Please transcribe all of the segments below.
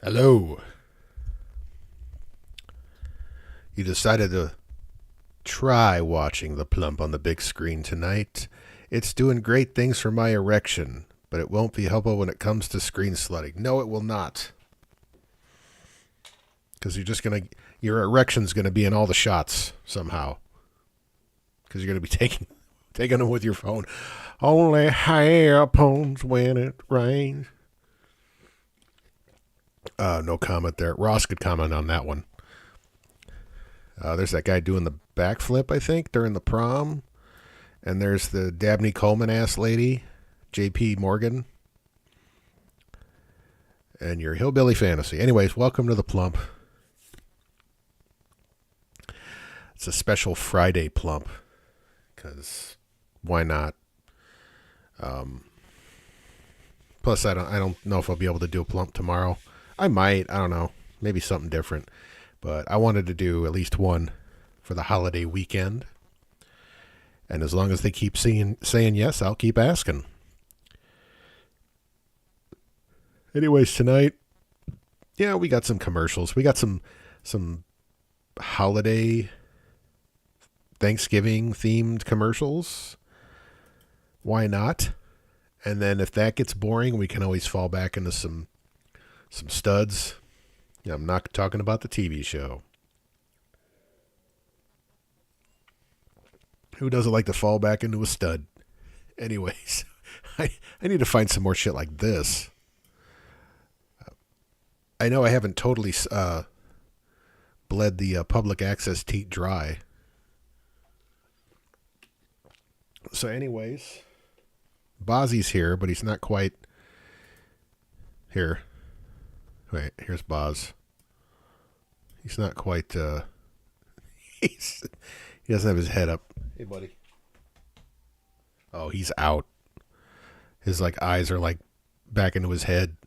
Hello. You decided to try watching The Plump on the big screen tonight. It's doing great things for my erection, but it won't be helpful when it comes to screen slutting. No, it will not. Because your erection's gonna be in all the shots somehow. Because you're gonna be Taking them with your phone. Only happens when it rains. No comment there. Ross could comment on that one. There's that guy doing the backflip, I think, during the prom. And there's the Dabney Coleman ass lady, J.P. Morgan. And your hillbilly fantasy. Anyways, welcome to the Plump. It's a special Friday Plump. Because why not? Plus, I don't know if I'll be able to do a Plump tomorrow. I might. I don't know. Maybe something different. But I wanted to do at least one for the holiday weekend. And as long as they keep saying yes, I'll keep asking. Anyways, tonight, yeah, we got some commercials. We got some holiday Thanksgiving themed commercials. Why not? And then if that gets boring, we can always fall back into some studs. Yeah, I'm not talking about the TV show. Who doesn't like to fall back into a stud? Anyways, I need to find some more shit like this. I know I haven't totally bled the public access teat dry. So anyways, Bozzy's here, but he's not quite here. Wait, here's Boz. He's not quite, he doesn't have his head up. Hey, buddy. Oh, he's out. His, eyes are, back into his head.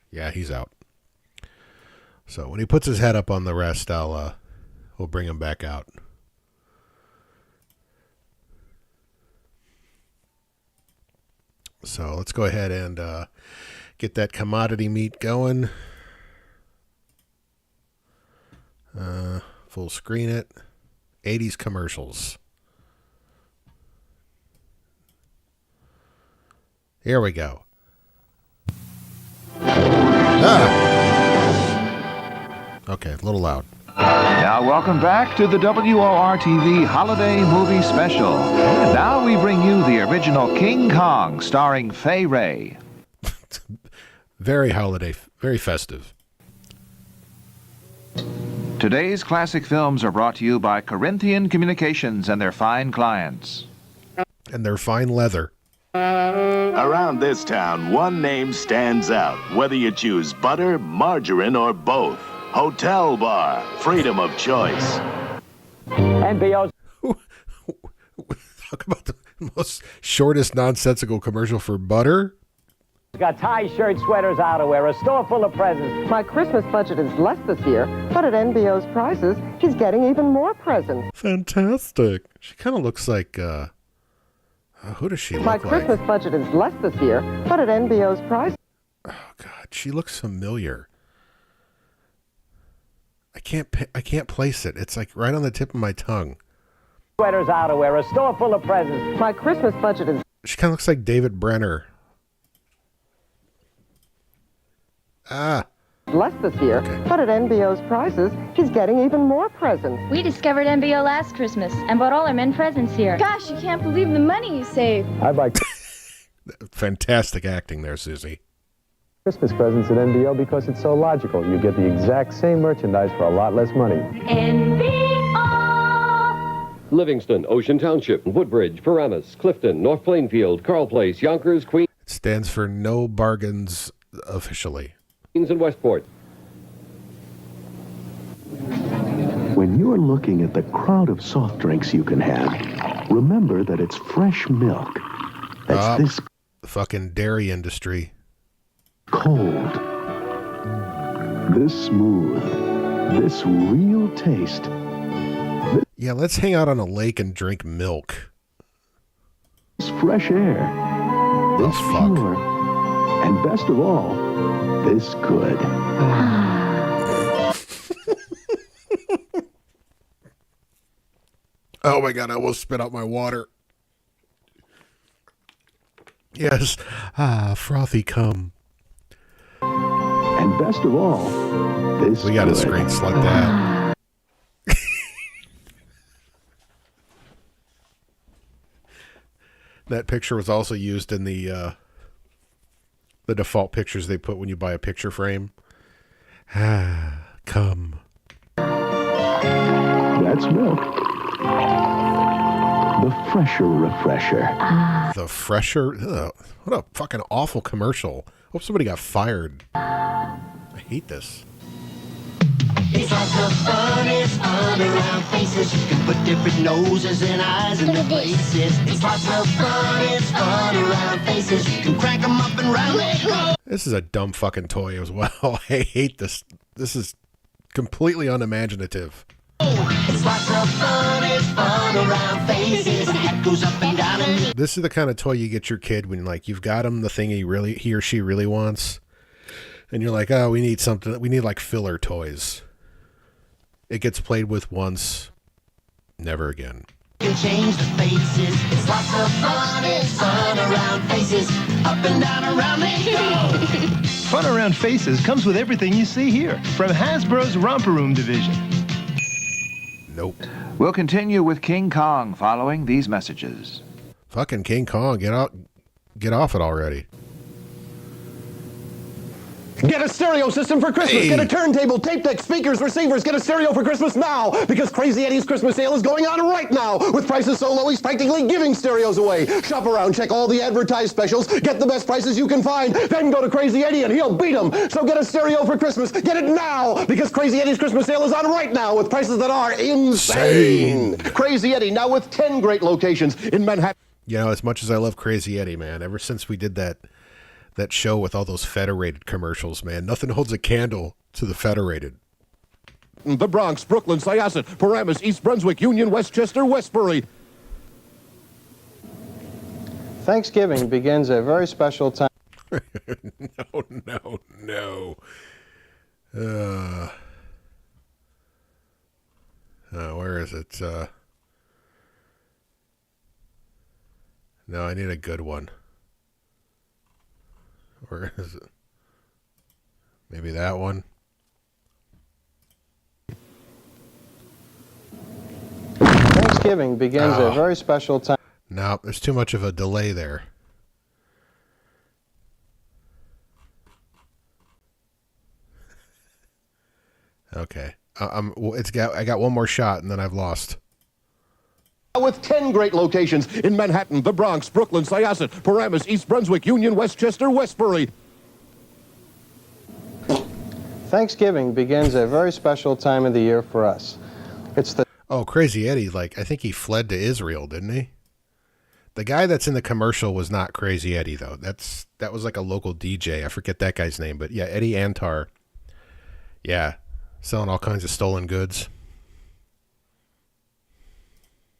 Yeah, he's out. So when he puts his head up on the rest, we'll bring him back out. So let's go ahead and get that commodity meat going. Full screen it. 80s commercials. Here we go. Okay, a little loud. Now, welcome back to the WOR-TV Holiday Movie Special. Now we bring you the original King Kong, starring Fay Wray. Very holiday, very festive. Today's classic films are brought to you by Corinthian Communications and their fine clients. And their fine leather. Around this town, one name stands out, whether you choose butter, margarine, or both. Hotel Bar, freedom of choice. NBO's. Talk about the most shortest nonsensical commercial for butter. Got ties, shirts, sweaters, outerwear, a store full of presents. My Christmas budget is less this year, but at NBO's prices, he's getting even more presents. Fantastic. She kind of looks like, who does she look like? My Christmas budget is less this year, but at NBO's prices. Oh, God, she looks familiar. I can't place it. It's right on the tip of my tongue. Sweaters, outerwear, a store full of presents. My Christmas budget is... She kind of looks like David Brenner. less this year, but at NBO's prices, he's getting even more presents. We discovered NBO last Christmas and bought all our men presents here. Gosh, you can't believe the money you saved. I'd like Fantastic acting there, Susie. Christmas presents at NBO because it's so logical. You get the exact same merchandise for a lot less money. NBO! Livingston, Ocean Township, Woodbridge, Paramus, Clifton, North Plainfield, Carl Place, Yonkers, Queens. It stands for no bargains officially. And Westport. When you're looking at the crowd of soft drinks you can have, remember that it's fresh milk. That's this fucking dairy industry. Cold. This smooth. This real taste. Yeah, let's hang out on a lake and drink milk. This fresh air. This pure. And best of all, this good. Oh my God, I almost spit out my water. Yes. Frothy cum. And best of all, this we got good. a screen slut that. That picture was also used in the default pictures they put when you buy a picture frame. Come. That's milk. The fresher refresher. The fresher? Ugh, what a fucking awful commercial. Hope somebody got fired. I hate this. It's lots of fun, it's fun around faces. You can put different noses and eyes into places. It's lots of fun, it's fun around faces. You can crank them up and round they go. This is a dumb fucking toy as well. I hate this. This is completely unimaginative. It's lots of fun, it's fun around faces. Head goes up and down and This is the kind of toy you get your kid when, like, you've got him the thing he or she really wants, and you're like, oh, we need something. We need like filler toys. It gets played with once, never again. can change the faces. It's lots of fun, it's fun around faces. Up and down around they go. Fun around faces comes with everything you see here from Hasbro's Romper Room division. Nope. We'll continue with King Kong following these messages. Fucking King Kong, get off it already. Get a stereo system for Christmas. Hey. Get a turntable, tape deck, speakers, receivers. Get a stereo for Christmas now, because Crazy Eddie's Christmas sale is going on right now. With prices so low, he's practically giving stereos away. Shop around, check all the advertised specials, get the best prices you can find, then go to Crazy Eddie and he'll beat them. So get a stereo for Christmas. Get it now, because Crazy Eddie's Christmas sale is on right now with prices that are insane. Crazy Eddie, now with 10 great locations in Manhattan. You know, as much as I love Crazy Eddie, man, ever since we did that show with all those Federated commercials, man, nothing holds a candle to the Federated. The Bronx, Brooklyn, Syosset, Paramus, East Brunswick, Union, Westchester, Westbury. Thanksgiving begins a very special time. No. Where is it? No, I need a good one. Where is it? Maybe that one. Thanksgiving begins a very special time. No, there's too much of a delay there. Okay. I got one more shot and then I've lost. With 10 great locations in Manhattan, the Bronx, Brooklyn, Syosset, Paramus, East Brunswick, Union, Westchester, Westbury. Thanksgiving begins a very special time of the year for us. It's the Crazy Eddie, I think he fled to Israel, didn't he? The guy that's in the commercial was not Crazy Eddie, though. That was like a local DJ. I forget that guy's name, but yeah, Eddie Antar. Yeah, selling all kinds of stolen goods.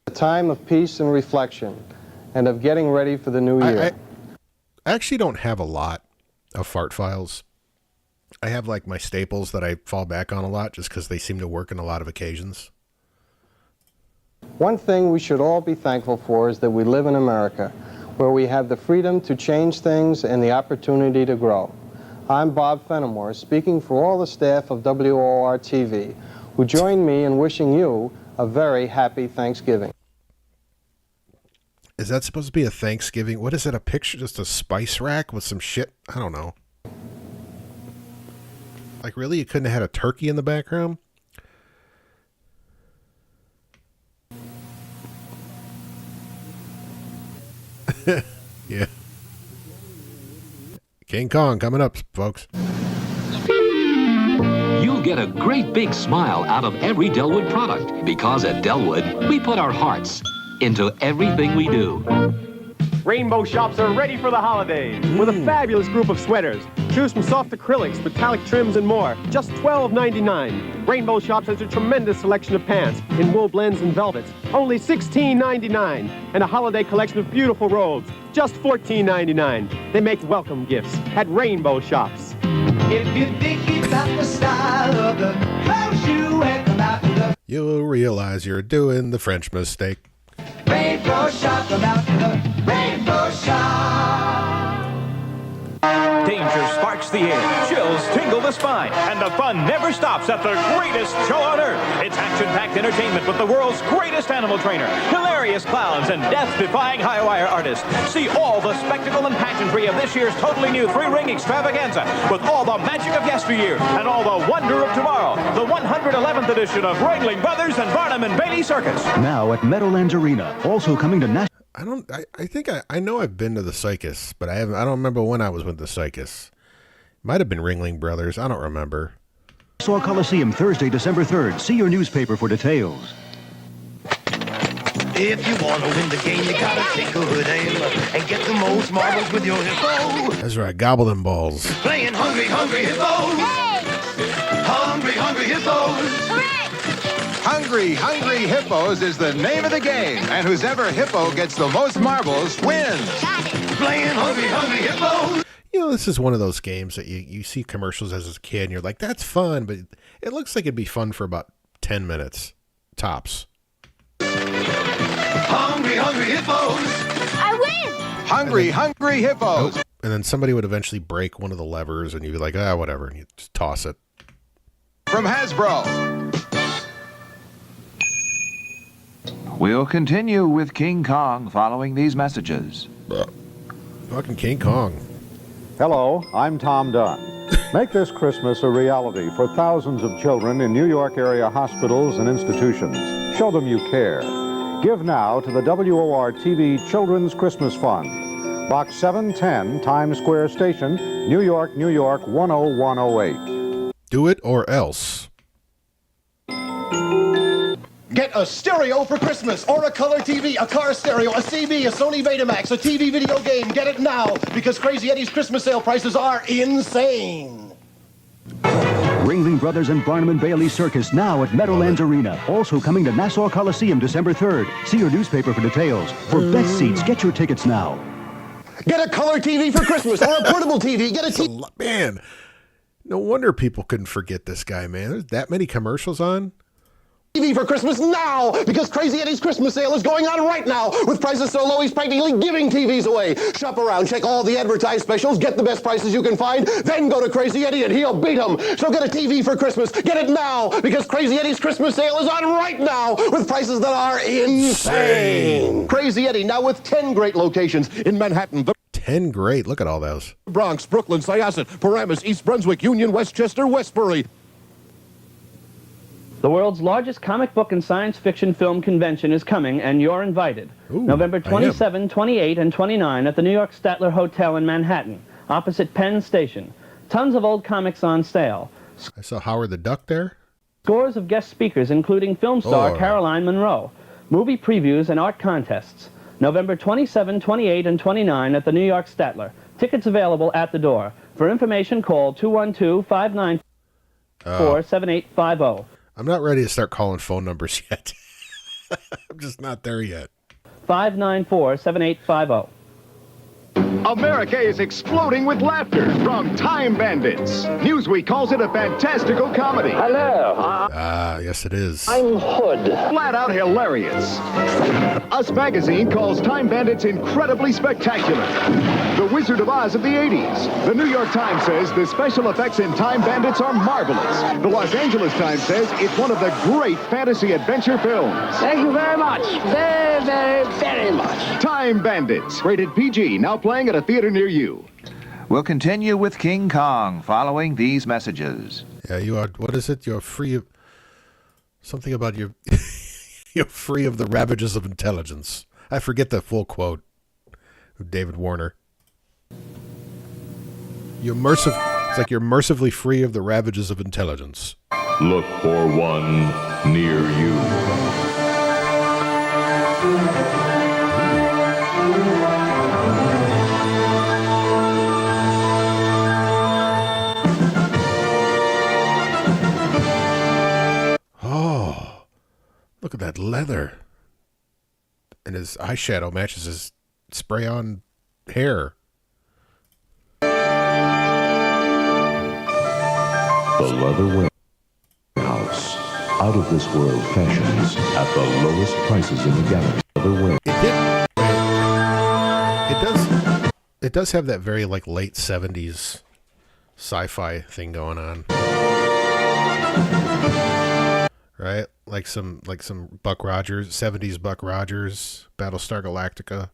a time of peace and reflection and of getting ready for the new year. I actually don't have a lot of fart files. I have like my staples that I fall back on a lot just because they seem to work in a lot of occasions. One thing we should all be thankful for is that we live in America, where we have the freedom to change things and the opportunity to grow. I'm Bob Fenimore, speaking for all the staff of WOR-TV, who join me in wishing you a very happy Thanksgiving. Is that supposed to be a Thanksgiving? What is it, a picture? Just a spice rack with some shit? I don't know. Like, really? You couldn't have had a turkey in the background? Yeah. King Kong coming up, folks. You'll get a great big smile out of every Delwood product, because at Delwood, we put our hearts into everything we do. Rainbow Shops are ready for the holidays with a fabulous group of sweaters. Choose from soft acrylics, metallic trims, and more. Just $12.99. Rainbow Shops has a tremendous selection of pants in wool blends and velvets. Only $16.99. And a holiday collection of beautiful robes. Just $14.99. They make welcome gifts at Rainbow Shops. If you think it's not the style of the clothes you wear, come out to the You'll realize you're doing the French mistake. Rainbow Shop, come out to the Rainbow Shop. Danger adventure sparks the air, chills tingle the spine, and the fun never stops at the greatest show on earth. It's action-packed entertainment with the world's greatest animal trainer, hilarious clowns, and death-defying high-wire artists. See all the spectacle and pageantry of this year's totally new three-ring extravaganza with all the magic of yesteryear and all the wonder of tomorrow. The 111th edition of Ringling Brothers and Barnum and Bailey Circus. Now at Meadowlands Arena, also coming to National. I think I know I've been to the circus, but I don't remember when I was with the circus. Might have been Ringling Brothers. I don't remember. Nassau Coliseum, Thursday, December 3rd. See your newspaper for details. If you want to win the game, you gotta take a good aim and get the most marbles with your hippo. That's right. Gobble them balls. Playing Hungry, Hungry Hippos. Hey! Hungry, Hungry Hippos. Hungry, Hungry Hippos is the name of the game, and whoever hippo gets the most marbles wins. Playing Hungry, Hungry Hippos. You know, this is one of those games that you see commercials as a kid, and you're like, that's fun, but it looks like it'd be fun for about 10 minutes, tops. Hungry, Hungry Hippos. I win! Hungry, Hungry Hippos. Nope. And then somebody would eventually break one of the levers, and you'd be like, whatever, and you just toss it. From Hasbro. We'll continue with King Kong following these messages. Fucking King Kong. Hello, I'm Tom Dunn. Make this Christmas a reality for thousands of children in New York area hospitals and institutions. Show them you care. Give now to the WOR-TV Children's Christmas Fund. Box 710, Times Square Station, New York, New York, 10108. Do it or else. Get a stereo for Christmas, or a color TV, a car stereo, a CB, a Sony Betamax, a TV video game. Get it now, because Crazy Eddie's Christmas sale prices are insane. Ringling Brothers and Barnum and Bailey Circus now at Meadowlands Arena. Also coming to Nassau Coliseum December 3rd. See your newspaper for details. For best seats, get your tickets now. Get a color TV for Christmas, or a portable TV. Get a TV. Man, no wonder people couldn't forget this guy, man. There's that many commercials on. TV for Christmas now, because Crazy Eddie's Christmas sale is going on right now with prices so low he's practically giving TVs away. Shop around, check all the advertised specials, get the best prices you can find, then go to Crazy Eddie and he'll beat them. So get a TV for Christmas. Get it now, because Crazy Eddie's Christmas sale is on right now with prices that are insane. Crazy Eddie now with 10 great locations in Manhattan. 10 great. Look at all those. Bronx, Brooklyn, Syosset, Paramus, East Brunswick, Union, Westchester, Westbury. The world's largest comic book and science fiction film convention is coming, and you're invited. Ooh, November 27, 28, and 29 at the New York Statler Hotel in Manhattan, opposite Penn Station. Tons of old comics on sale. I saw Howard the Duck there. Scores of guest speakers, including film star Caroline Munro. Movie previews and art contests. November 27, 28, and 29 at the New York Statler. Tickets available at the door. For information, call 212-594-7850. I'm not ready to start calling phone numbers yet. I'm just not there yet. 594-7850. America is exploding with laughter from Time Bandits. Newsweek calls it a fantastical comedy. Hello. Yes it is. I'm Hood. Flat out hilarious. Us Magazine calls Time Bandits incredibly spectacular. The Wizard of Oz of the 80s. The New York Times says the special effects in Time Bandits are marvelous. The Los Angeles Times says it's one of the great fantasy adventure films. Thank you very much. Very, very, very much. Time Bandits. Rated PG. Now playing at a theater near you. We'll continue with King Kong following these messages. Yeah, you are. What is it? You're free of something about you. You're free of the ravages of intelligence. I forget the full quote of David Warner. It's like you're mercifully free of the ravages of intelligence. Look for one near you. Oh, look at that leather. And his eyeshadow matches his spray-on hair. The Leather Warehouse. Out of this world fashions at the lowest prices in the gallery. It does have that very like late 70s sci-fi thing going on. Right? Like some Buck Rogers, 70s Buck Rogers, Battlestar Galactica.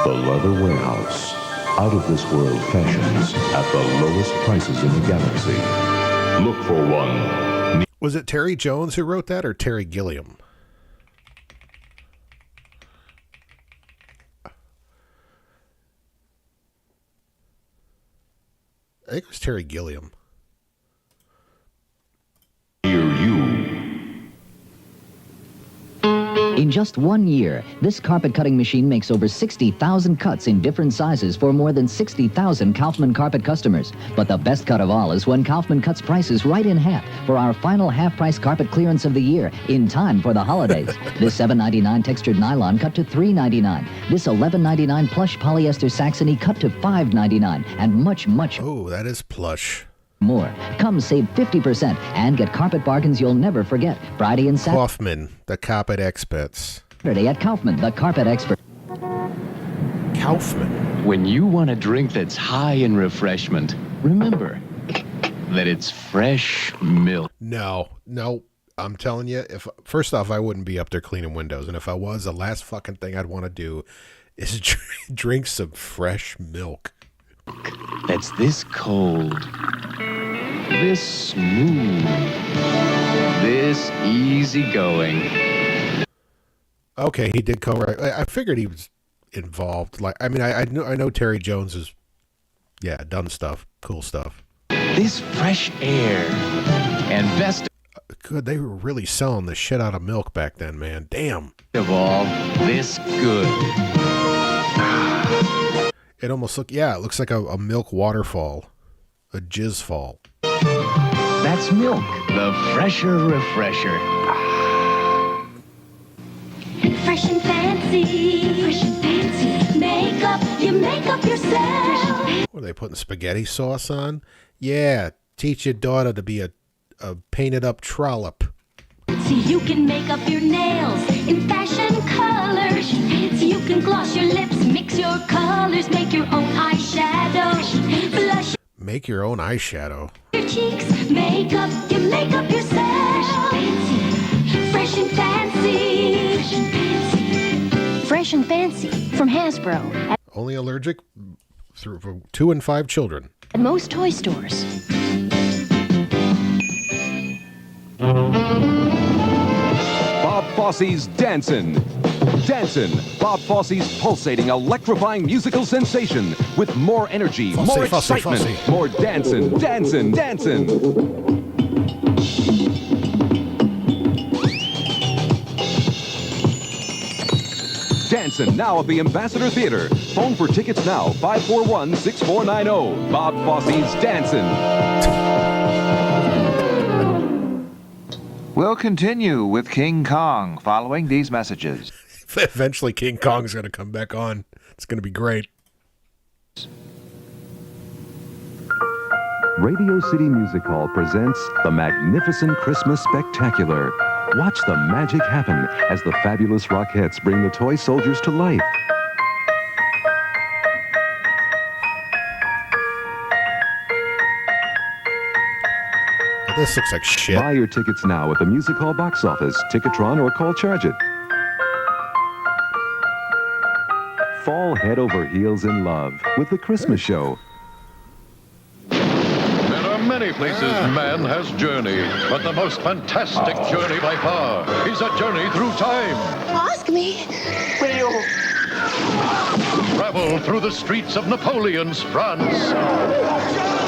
The Leather Warehouse. Out of this world fashions at the lowest prices in the galaxy. Look for one. Was it Terry Jones who wrote that or Terry Gilliam? I think it was Terry Gilliam. In just 1 year, this carpet cutting machine makes over 60,000 cuts in different sizes for more than 60,000 Kaufman carpet customers. But the best cut of all is when Kaufman cuts prices right in half for our final half-price carpet clearance of the year in time for the holidays. This $7.99 textured nylon cut to $3.99. This $11.99 plush polyester Saxony cut to $5.99. And much Oh, that is plush. More. Come save 50% and get carpet bargains you'll never forget. Friday and Saturday. Kaufman, the carpet experts. Saturday at Kaufman, the carpet expert. Kaufman. When you want a drink that's high in refreshment, remember that it's fresh milk. No. I'm telling you, first off, I wouldn't be up there cleaning windows. And if I was, the last fucking thing I'd want to do is drink some fresh milk. That's this cold, this smooth, this easygoing. Okay, he did co-write. I figured he was involved. Like, I mean, I know Terry Jones has, done stuff, cool stuff. This fresh air and best good. They were really selling the shit out of milk back then, man. Damn. Of all, this good. It almost it looks like a milk waterfall, a jizz fall. That's milk, the fresher refresher. Fresh and fancy. Fresh and fancy. You make up yourself. What are they putting spaghetti sauce on? Yeah, teach your daughter to be a painted up trollop. See, you can make up your nails in fashion colors. You can gloss your lips, mix your colors, make your own eyeshadow. Blush Make your own eyeshadow. your cheeks, you make up yourself. Fresh and fancy. Fresh and fancy from Hasbro. Only allergic for 2 and 5 children. At most toy stores. Bob Fosse's Dancin'. Dancin', Bob Fosse's pulsating, electrifying musical sensation with more energy, more excitement, more dancin'. Dancin' now at the Ambassador Theater. Phone for tickets now, 541-6490. Bob Fosse's Dancin'. We'll continue with King Kong following these messages. Eventually King Kong's going to come back on. It's going to be great. Radio City Music Hall presents the Magnificent Christmas Spectacular. Watch the magic happen as the fabulous Rockettes bring the toy soldiers to life. This looks like shit. Buy your tickets now at the Music Hall box office, Ticketron, or call Charge It. Fall head over heels in love with the Christmas Show. There are many places man has journeyed, but the most fantastic journey by far is a journey through time. Ask me. Will you? Travel through the streets of Napoleon's France,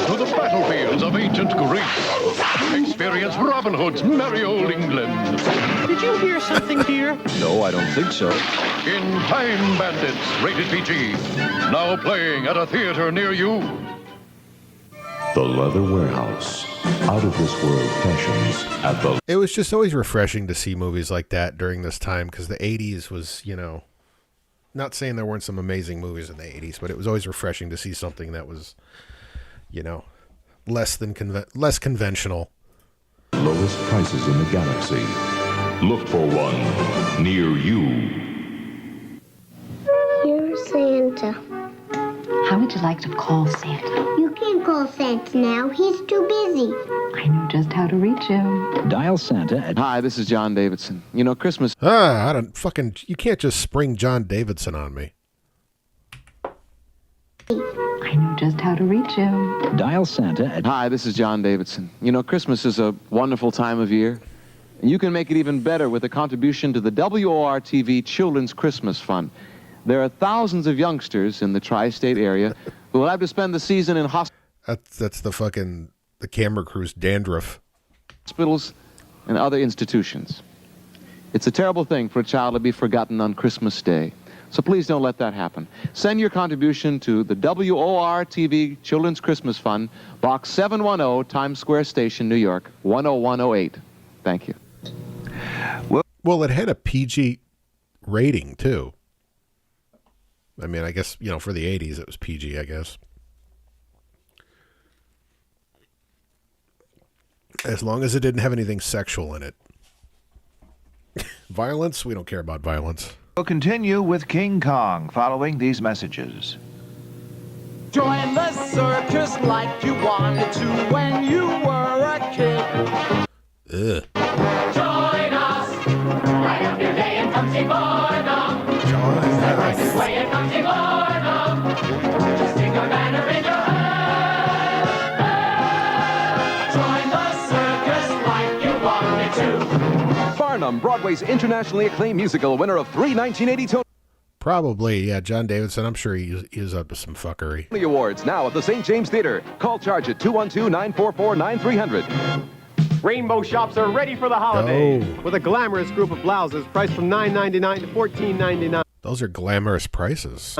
to the battlefields of ancient Greece. Experience Robin Hood's merry old England. Did you hear something, dear? No, I don't think so. In Time Bandits, rated PG. Now playing at a theater near you. The Leather Warehouse. Out of this world fashions at the... It was just always refreshing to see movies like that during this time because the 80s was, not saying there weren't some amazing movies in the 80s, but it was always refreshing to see something that was, less conventional. Lowest prices in the galaxy. Look for one near you. You're Santa. How would you like to call Santa? You can't call Santa now. He's too busy. I know just how to reach him. Dial Santa at... Hi, this is John Davidson. You know, Christmas... I don't fucking... You can't just spring John Davidson on me. I know just how to reach him. Dial Santa at... Hi, this is John Davidson. You know, Christmas is a wonderful time of year. And you can make it even better with a contribution to the WOR-TV Children's Christmas Fund. There are thousands of youngsters in the tri-state area who will have to spend the season in That's the fucking... The camera crew's dandruff. Hospitals and other institutions. It's a terrible thing for a child to be forgotten on Christmas Day. So please don't let that happen. Send your contribution to the WOR-TV Children's Christmas Fund, Box 710, Times Square Station, New York, 10108. Thank you. Well, it had a PG rating, too. I mean, I guess, you know, for the 80s, it was PG, I guess. As long as it didn't have anything sexual in it. Violence? We don't care about violence. We'll continue with King Kong following these messages. Join the circus like you wanted to when you were a kid. Ugh. Join us. Light up your day and come see Barnum. Join us. This way and come see Barnum. Just take a banner in your hand. Join the circus like you wanted to. Barnum, Broadway's internationally acclaimed musical, winner of 3 1980 Tony Probably, yeah, John Davidson. I'm sure he's up to some fuckery. Awards, now at the St. James Theater. Call charge at 212-944-9300. Rainbow shops are ready for the holidays with a glamorous group of blouses priced from $9.99 to $14.99. Those are glamorous prices.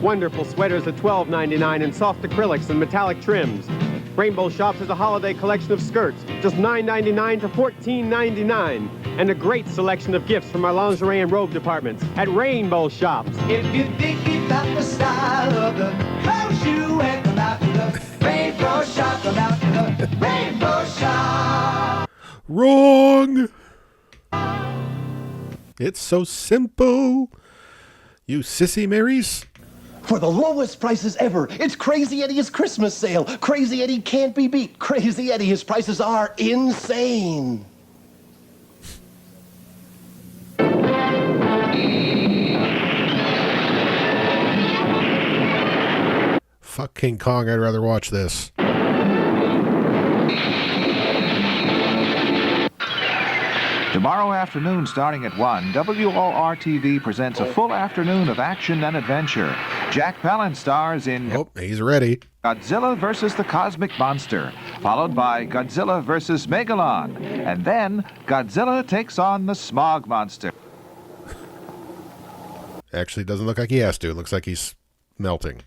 Wonderful sweaters at $12.99 and soft acrylics and metallic trims. Rainbow Shops has a holiday collection of skirts, just $9.99 to $14.99, and a great selection of gifts from our lingerie and robe departments at Rainbow Shops. If you think you got the style of the clothes you wear, come out to the Rainbow Shop, come out to the Rainbow Shop. Wrong! It's so simple. You sissy Marys. For the lowest prices ever, it's Crazy Eddie's Christmas sale. Crazy Eddie can't be beat. Crazy Eddie, his prices are insane. Fuck King Kong, I'd rather watch this. Tomorrow afternoon, starting at 1, WOR-TV presents a full afternoon of action and adventure. Jack Palance stars in... Oh, he's ready. Godzilla vs. the Cosmic Monster, followed by Godzilla vs. Megalon, and then Godzilla takes on the Smog Monster. Actually, doesn't look like he has to. It looks like he's melting.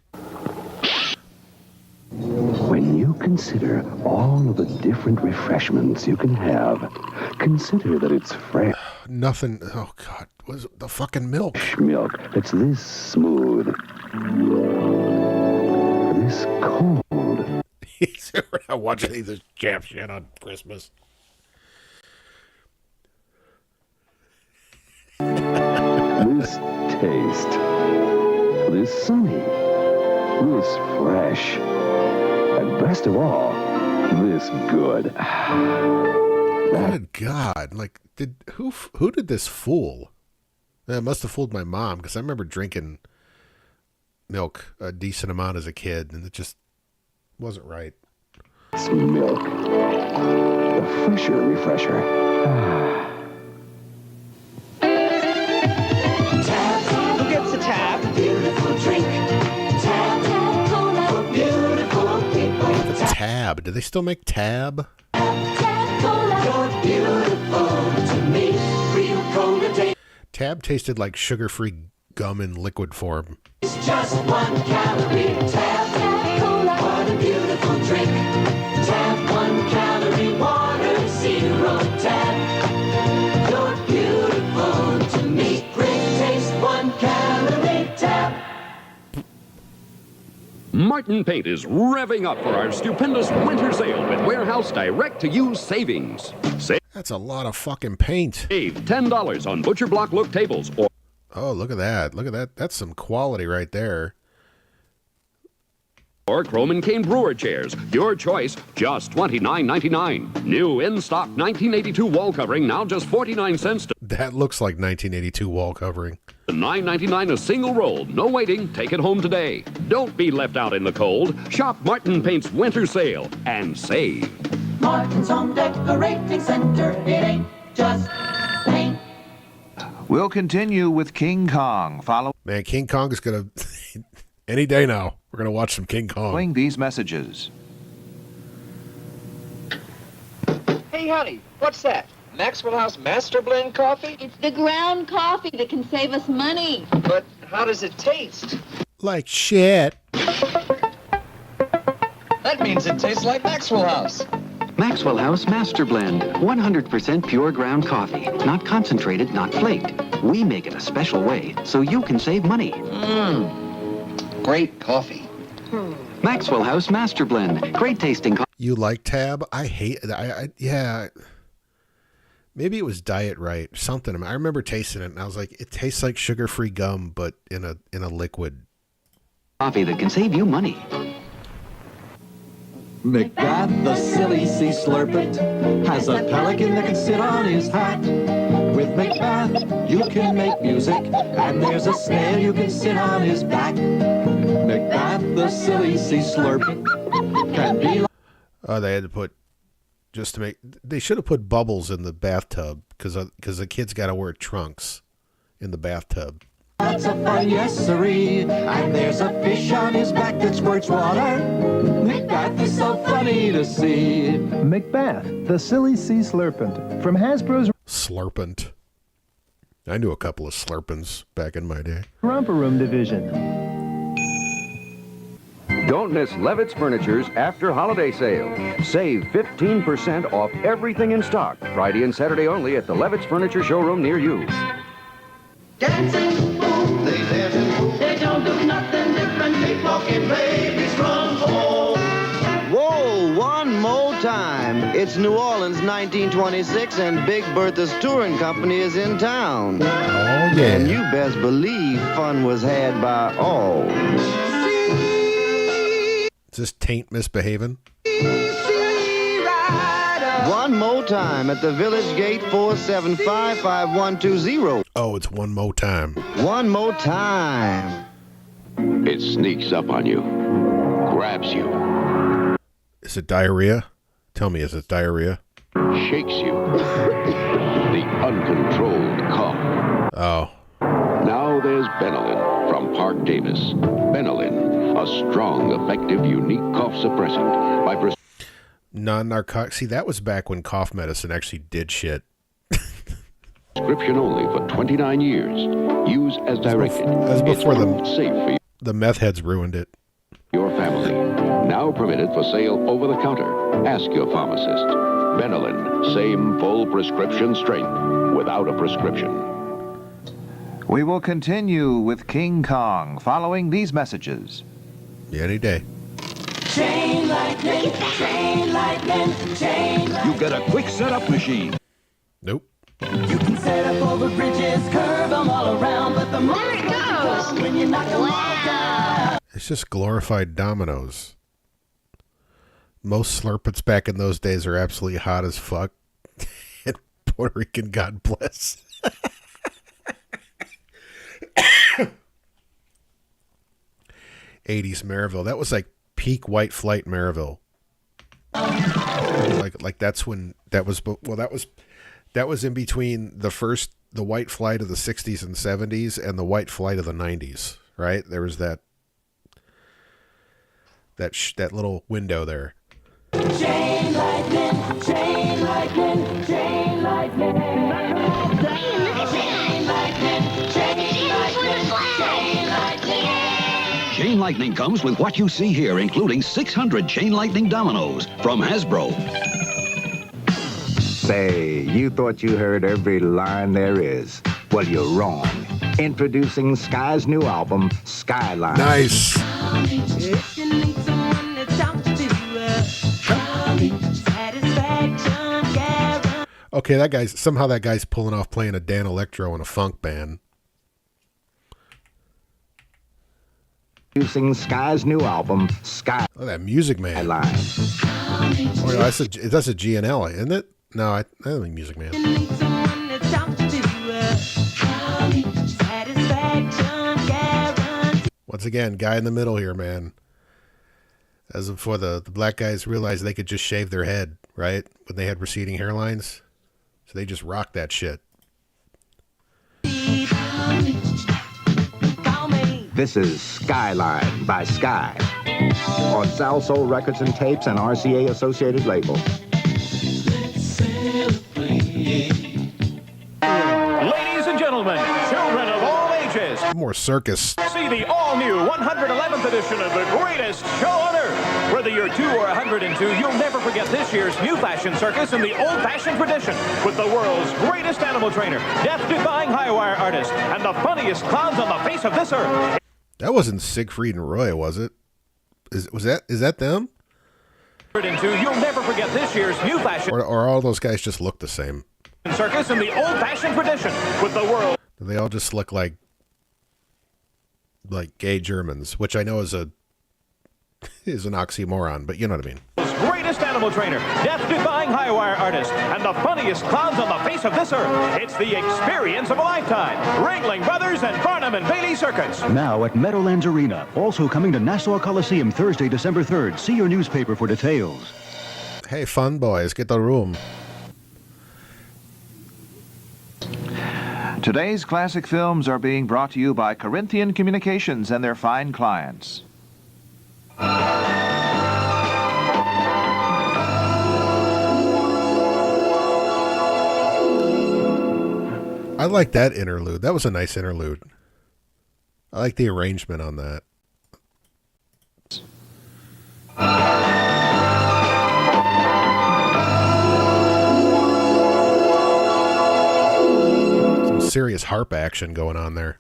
When you consider all of the different refreshments you can have, consider that it's fresh. Nothing. Oh, God. What's the fucking milk? Milk that's this smooth, this cold. We're not watching any of this jam shit on Christmas. This taste, this sunny, this fresh, and best of all, this good. Good God! Like, who did this fool? It must have fooled my mom, because I remember drinking milk a decent amount as a kid, and it just wasn't right. It's milk, the fresher refresher. Who gets the tab? Beautiful drink. Tab, tab, cola for beautiful people. The Tab. Do they still make Tab? Tab, cola. You're beautiful to me. Real cola day. Tab tasted like sugar-free gum in liquid form. It's just 1 calorie. Tab, tab, cola. What a beautiful drink. Tab, 1 calorie. Water, 0 tab. You're beautiful to me. Great taste, 1 calorie. Tab. Martin Paint is revving up for our stupendous winter sale with warehouse direct-to-you savings. That's a lot of fucking paint. Save $10 on butcher block look tables. Or oh, look at that. Look at that. That's some quality right there. Or Chrome and Cane brewer chairs. Your choice, just $29.99. New in-stock 1982 wall covering, now just 49 cents to That looks like 1982 wall covering. $9.99 a single roll. No waiting. Take it home today. Don't be left out in the cold. Shop Martin Paint's winter sale and save. Martin's Home Decorating Center. It ain't just paint. We'll continue with King Kong. Man, King Kong is going to... Any day now, we're going to watch some King Kong. Following these messages. Hey, honey, what's that? Maxwell House Master Blend coffee? It's the ground coffee that can save us money. But how does it taste? Like shit. That means it tastes like Maxwell House. Maxwell House Master Blend. 100% pure ground coffee. Not concentrated, not flaked. We make it a special way so you can save money. Great coffee. Maxwell House Master Blend. Great tasting coffee. You like Tab? I hate it. Yeah. Maybe it was Diet Right. Something. I remember tasting it, and I was like, it tastes like sugar-free gum, but in a liquid. Coffee that can save you money. Macbeth, the silly sea serpent, has a pelican that can sit on his hat. With Macbeth, you can make music, and there's a snail you can sit on his back. Macbeth, the silly sea serpent, can be like... Oh, they had to put... Just to make... They should have put bubbles in the bathtub, because the kids got to wear trunks in the bathtub. That's a fun yes-siree, and there's a fish on his back that squirts water. Macbeth is so funny to see. Macbeth, the silly sea slurpant, from Hasbro's Slurpant. I knew a couple of Slurpins back in my day. Romper Room division. Don't miss Levitt's Furniture's after holiday sale. Save 15% off everything in stock. Friday and Saturday only at the Levitt's Furniture showroom near you. Dancing, boom, they dance and boom. They don't do nothing different. They walking babies from home. Whoa, one more time. It's New Orleans 1926 and Big Bertha's Touring Company is in town. Oh, yeah. And you best believe fun was had by all. Is this Taint misbehaving? One more time at the Village Gate 4755120. Oh, it's one more time. One more time. It sneaks up on you, grabs you, Is it diarrhea? Tell me, is it diarrhea? shakes you. The uncontrolled cough. Oh. Now there's Benylin from Park Davis. Benylin, a strong, effective, unique cough suppressant by Non-narcotic. See, that was back when cough medicine actually did shit. prescription only for 29 years. Use as directed. That's before It's safe for the meth heads ruined it. your family. Now permitted for sale over the counter. Ask your pharmacist. Benylin, same full prescription strength without a prescription. We will continue with King Kong following these messages. Yeah, any day. Chain lightning, chain lightning, chain lightning. You get a quick setup machine. Nope. You can set up over bridges, curve them all around, but the more it goes when you knock them all down. It's just glorified dominoes. Most Slurpets back in those days are absolutely hot as fuck. And Puerto Rican, God bless. '80s Maryville. That was like peak White Flight Maryville. Like that's when that was. Well, that was in between the White Flight of the '60s and '70s and the White Flight of the '90s. Right? There was that little window there. Chain lightning, chain lightning, chain lightning. Chain lightning, chain lightning, chain lightning. Chain Lightning comes with what you see here, including 600 Chain Lightning dominoes from Hasbro. Say, you thought you heard every line there is. Well, you're wrong. Introducing Sky's new album, Skyline. Nice. Okay, that guy's pulling off playing a Dan Electro in a funk band. Introducing Sky's new album, Sky. Oh, that Music Man. Line. Oh, no, that's a GNL, isn't it? No, I don't think Music Man. Once again, guy in the middle here, man. As before, the black guys realized they could just shave their head, right? When they had receding hairlines. So they just rocked that shit. This is Skyline by Sky on Sal Soul Records and Tapes and RCA Associated Label. Ladies and gentlemen, children of all ages, more circus. See the all-new 111th edition of the greatest show on earth. Whether you're 2 or 102, you'll never forget this year's new fashion circus in the old-fashioned tradition with the world's greatest animal trainer, death-defying high-wire artist, and the funniest clowns on the face of this earth. That wasn't Siegfried and Roy, was it? Is that them? 102, you'll never forget this year's new fashion. Or all those guys just look the same? Circus in the old-fashioned tradition with the world. They all just look like gay Germans, which I know is an oxymoron, but you know what I mean. Greatest animal trainer, death-defying high-wire artist, and the funniest clowns on the face of this earth. It's the experience of a lifetime. Ringling Brothers and Barnum and Bailey Circus. Now at Meadowlands Arena. Also coming to Nassau Coliseum Thursday, December 3rd. See your newspaper for details. Hey, fun boys, get the room. Today's classic films are being brought to you by Corinthian Communications and their fine clients. I like that interlude. That was a nice interlude. I like the arrangement on that. Some serious harp action going on there.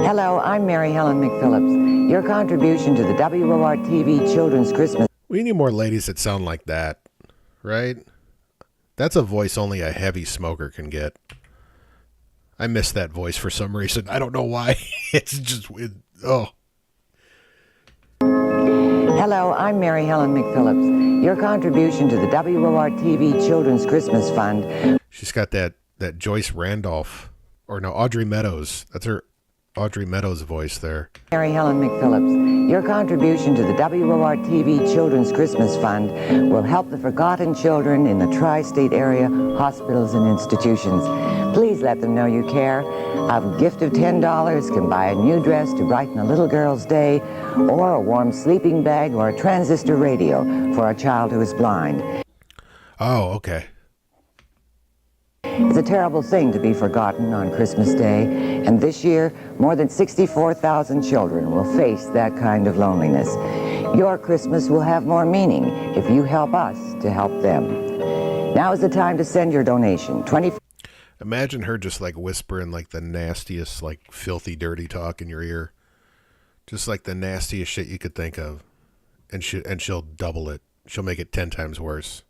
Hello, I'm Mary Helen McPhillips. Your contribution to the WOR-TV Children's Christmas... We need more ladies that sound like that, right? That's a voice only a heavy smoker can get. I miss that voice for some reason. I don't know why. It's just... oh. Hello, I'm Mary Helen McPhillips. Your contribution to the WOR-TV Children's Christmas Fund... She's got that Joyce Randolph... Or no, Audrey Meadows. That's her Audrey Meadows voice there. Mary Helen McPhillips, your contribution to the WOR-TV Children's Christmas Fund will help the forgotten children in the tri-state area, hospitals and institutions. Please let them know you care. A gift of $10 can buy a new dress to brighten a little girl's day, or a warm sleeping bag or a transistor radio for a child who is blind. Oh, okay. It's a terrible thing to be forgotten on Christmas Day, and this year, more than 64,000 children will face that kind of loneliness. Your Christmas will have more meaning if you help us to help them. Now is the time to send your donation. Imagine her just like whispering like the nastiest, like filthy, dirty talk in your ear. Just like the nastiest shit you could think of. And she'll double it. She'll make it 10 times worse.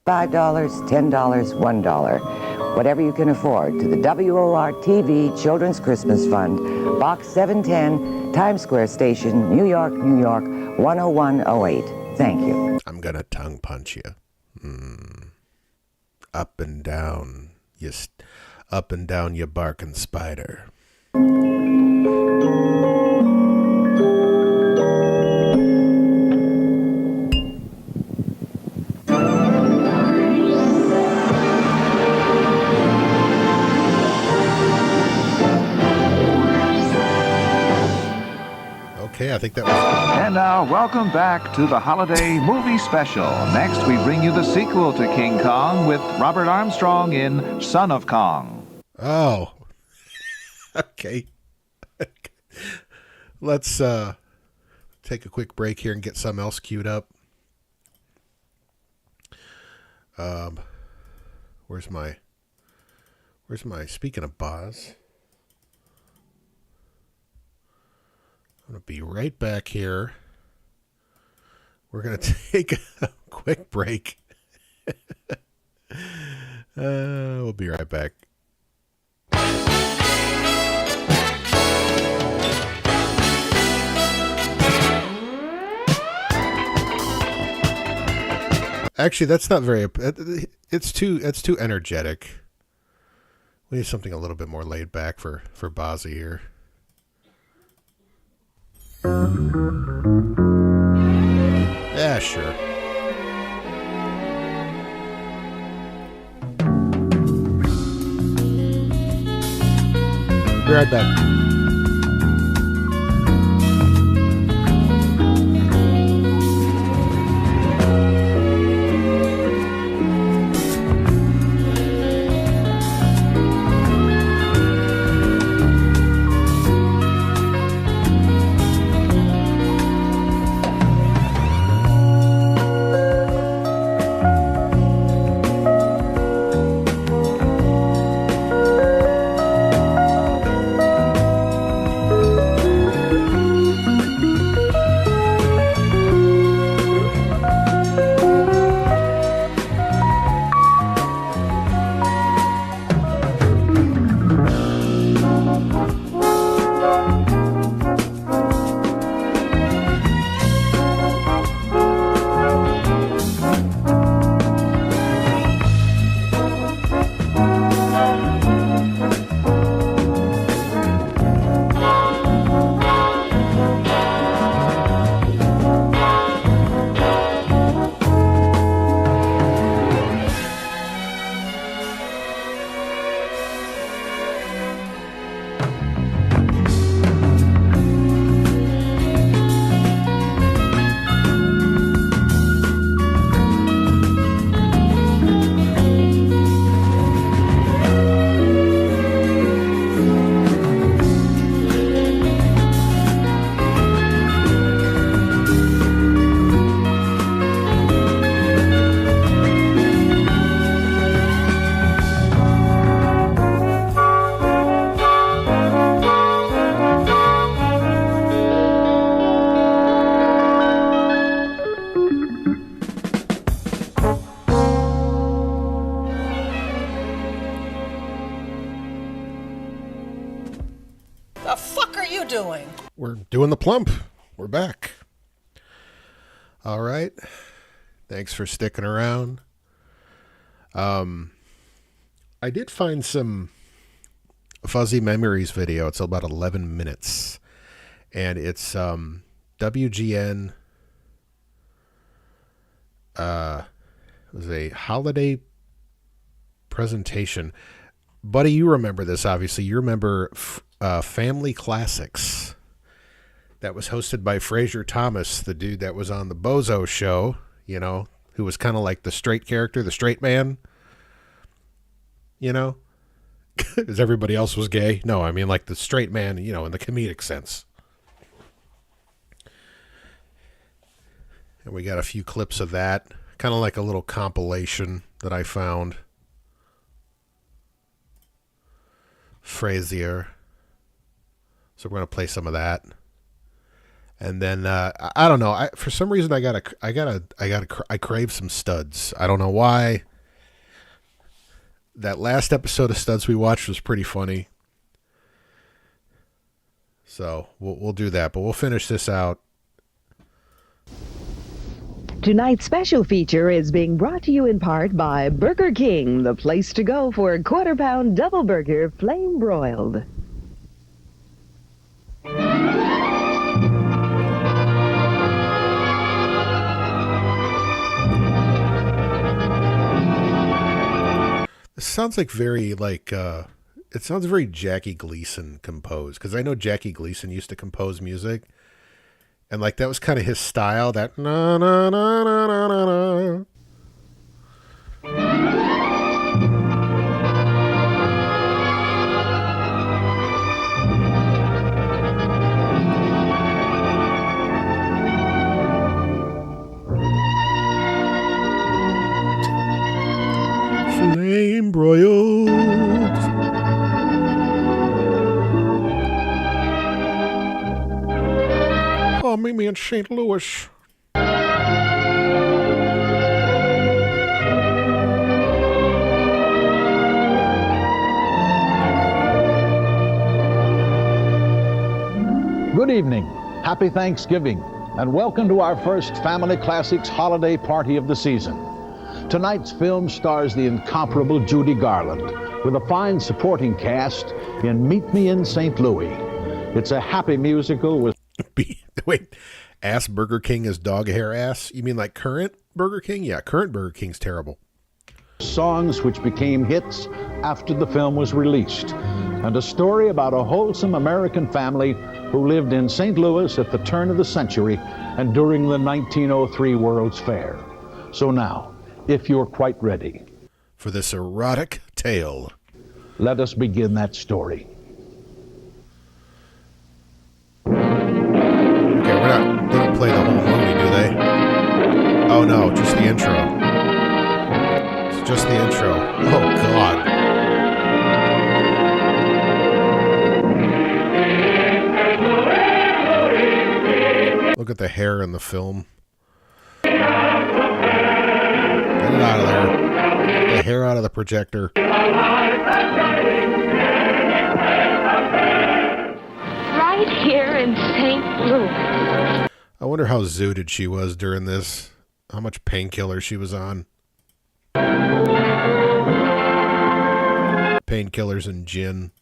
$5, $10, $1. Whatever you can afford to the WOR-TV Children's Christmas Fund, Box 710, Times Square Station, New York, New York, 10108. Thank you. I'm gonna tongue punch you. Up and down, up and down, you barking spider. Okay, I think that was... And now, welcome back to the Holiday Movie Special. Next, we bring you the sequel to King Kong with Robert Armstrong in Son of Kong. Oh. Okay. Let's take a quick break here and get something else queued up. Where's my... Speaking of Boz... I'm going to be right back here. We're going to take a quick break. We'll be right back. Actually, that's not very. It's too energetic. We need something a little bit more laid back for Bozzy here. Yeah, sure. Be right back. We're doing the plump. We're back. All right. Thanks for sticking around. I did find some Fuzzy Memories video. It's about 11 minutes. And it's WGN. It was a holiday presentation. Buddy, you remember this, obviously. You remember Family Classics. That was hosted by Fraser Thomas, the dude that was on the Bozo Show, you know, who was kind of like the straight character, the straight man, you know, because everybody else was gay. No, I mean like the straight man, you know, in the comedic sense. And we got a few clips of that, kind of like a little compilation that I found. Frasier. So we're going to play some of that. And then I don't know. For some reason I crave some Studs. I don't know why. That last episode of Studs we watched was pretty funny. So we'll do that, but we'll finish this out. Tonight's special feature is being brought to you in part by Burger King, the place to go for a quarter-pound double burger, flame broiled. It sounds like it sounds very Jackie Gleason composed, because I know Jackie Gleason used to compose music, and like that was kind of his style. That na na na na na na na. Flame broiled. Oh, meet me in St. Louis. Good evening, happy Thanksgiving, and welcome to our first Family Classics holiday party of the season. Tonight's film stars the incomparable Judy Garland with a fine supporting cast in Meet Me in St. Louis. It's a happy musical with... Wait, ass Burger King is dog hair ass? You mean like current Burger King? Yeah, current Burger King's terrible. Songs which became hits after the film was released, and a story about a wholesome American family who lived in St. Louis at the turn of the century and during the 1903 World's Fair. So now, if you're quite ready for this erotic tale, let us begin that story. Okay, they don't play the whole movie, do they? Oh no, just the intro. It's just the intro. Oh God. Look at the hair in the film. Get it out of there. Get the hair out of the projector. Right here in St. Louis. I wonder how zooted she was during this. How much painkiller she was on. Painkillers and gin.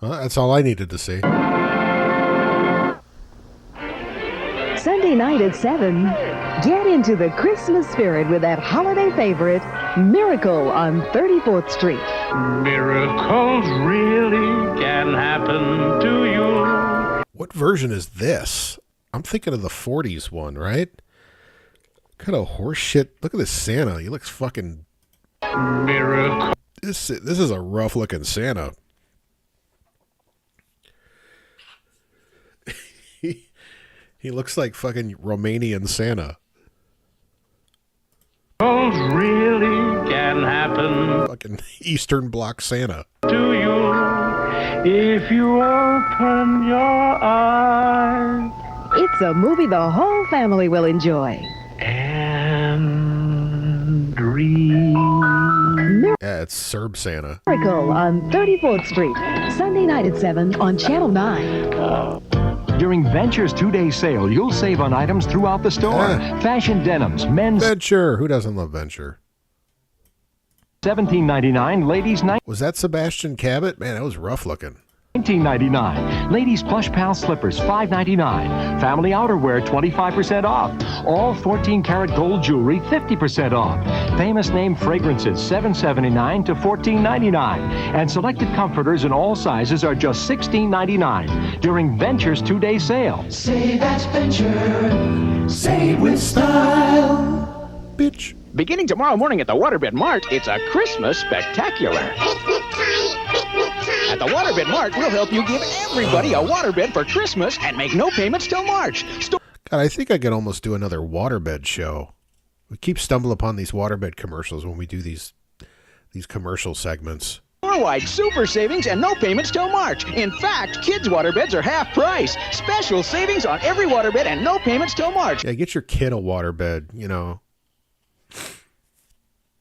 Well, that's all I needed to see. Sunday night at 7, get into the Christmas spirit with that holiday favorite, Miracle on 34th Street. Miracles really can happen to you. What version is this? I'm thinking of the 40s one, right? What kind of horse shit. Look at this Santa. He looks fucking... Miracle. This is a rough looking Santa. He looks like fucking Romanian Santa. Miracles really can happen. Fucking Eastern Bloc Santa. To you, if you open your eyes. It's a movie the whole family will enjoy. And dream. Yeah, it's Serb Santa. Miracle on 34th Street, Sunday night at 7 on Channel 9. During Venture's two-day sale, you'll save on items throughout the store. Fashion denims, men's... Venture! Who doesn't love Venture? $17.99, ladies' Was that Sebastian Cabot? Man, that was rough looking. $19.99. Ladies' Plush Pal slippers, $5.99. Family outerwear, 25% off. All 14-karat gold jewelry, 50% off. Famous name fragrances, $7.79 to $14.99. And selected comforters in all sizes are just $16.99 during Venture's two-day sale. Save at Venture. Save with style. Bitch. Beginning tomorrow morning at the Waterbed Mart, it's a Christmas spectacular. Christmas time. At the Waterbed Mart, we'll help you give everybody a waterbed for Christmas and make no payments till March. God, I think I could almost do another waterbed show. We keep stumbling upon these waterbed commercials when we do these commercial segments. Store-wide super savings and no payments till March. In fact, kids' waterbeds are half price. Special savings on every waterbed and no payments till March. Yeah, get your kid a waterbed, you know.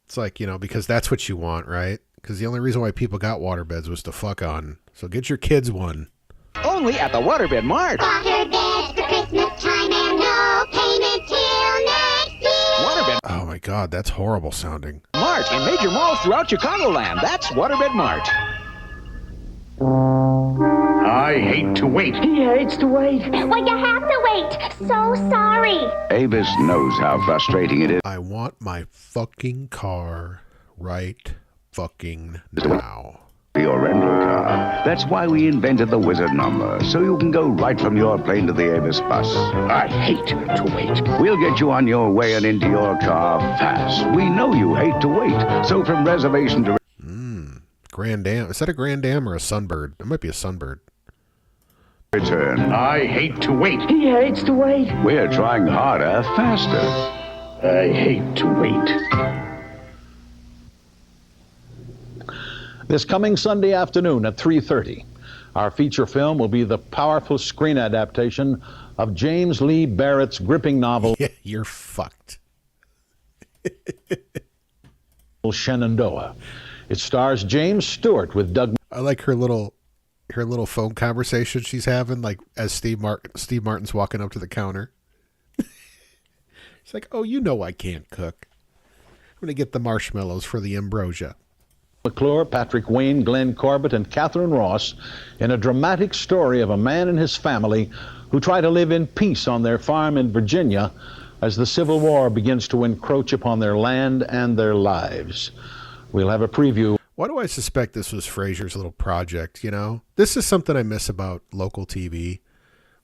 It's like, you know, because that's what you want, right? Because the only reason why people got waterbeds was to fuck on. So get your kids one. Only at the Waterbed Mart. Waterbeds for Christmas time and no payment till next year. Waterbed Oh my God, that's horrible sounding. Mart in major malls throughout Chicagoland. That's Waterbed Mart. I hate to wait. He hates to wait. Well, you have to wait. So sorry. Avis knows how frustrating it is. I want my fucking car right fucking now. Your rental car. That's why we invented the Wizard number, so you can go right from your plane to the Avis bus. I hate to wait. We'll get you on your way and into your car fast. We know you hate to wait, so from reservation to... Grand Am. Is that a Grand Am or a Sunbird? It might be a Sunbird. Return. I hate to wait. He hates to wait. We're trying harder, faster. I hate to wait. This coming Sunday afternoon at 3:30, our feature film will be the powerful screen adaptation of James Lee Barrett's gripping novel, Yeah, you're fucked. Shenandoah. It stars James Stewart with Doug... I like her her little phone conversation she's having, like as Steve Martin's walking up to the counter. It's like, oh, you know I can't cook. I'm going to get the marshmallows for the ambrosia. McClure, Patrick Wayne, Glenn Corbett, and Catherine Ross in a dramatic story of a man and his family who try to live in peace on their farm in Virginia as the Civil War begins to encroach upon their land and their lives. We'll have a preview. Why do I suspect this was Frasier's little project, you know? This is something I miss about local TV.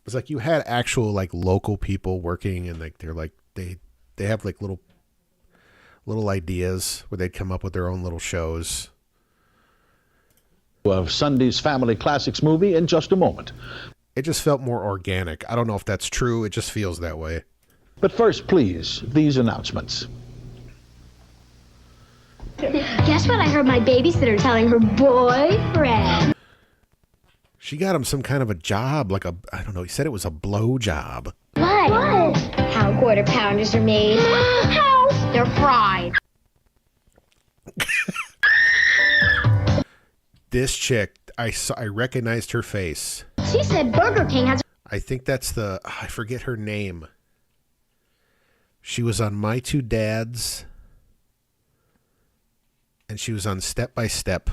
It's like you had actual like local people working, and like they're like they have like little ideas where they'd come up with their own little shows. Of Sunday's Family Classics movie in just a moment. It just felt more organic. I don't know if that's true. It just feels that way. But first, please, these announcements. Guess what I heard my babysitter telling her boyfriend? She got him some kind of a job, like a, I don't know, he said it was a blow job. What? How quarter pounders are made. How? They're fried. This chick, I recognized her face. She said Burger King has... I think that's I forget her name. She was on My Two Dads, and she was on Step by Step.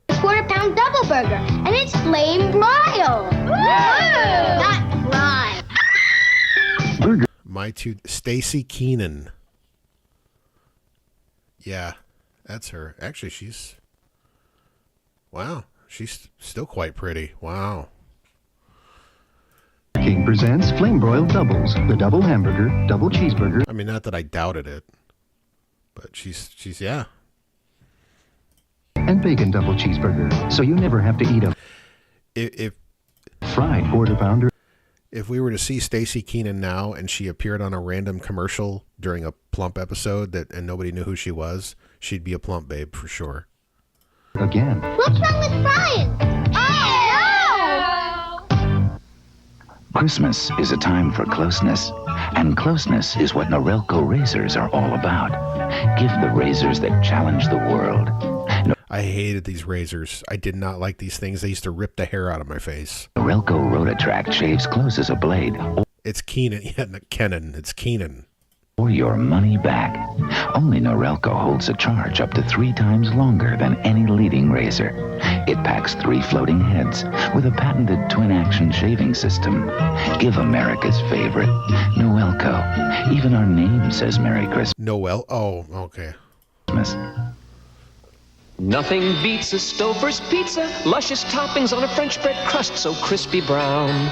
Quarter pound double burger, and it's flame broiled. Not fried. Burger. Stacy Keenan. Yeah, that's her. Actually, she's still quite pretty. Wow. King presents Flame Broiled Doubles, the double hamburger, double cheeseburger. I mean, not that I doubted it, but she's yeah. And bacon double cheeseburger, so you never have to eat a if fried quarter pounder. If we were to see Stacy Keenan now and she appeared on a random commercial during a Plump episode and nobody knew who she was, she'd be a Plump babe for sure. Again. What's wrong with frying? Oh, Christmas is a time for closeness, and closeness is what Norelco razors are all about. Give the razors that challenge the world. I hated these razors. I did not like these things. They used to rip the hair out of my face. Norelco Rotatract shaves close as a blade. It's Keenan. Yeah, not Kenan. It's Keenan. Or your money back. Only Norelco holds a charge up to 3 times longer than any leading razor. It packs 3 floating heads with a patented twin-action shaving system. Give America's favorite, Norelco. Even our name says Merry Christmas. Noel? Oh, okay. Nothing beats a Stouffer's pizza. Luscious toppings on a French bread crust so crispy brown.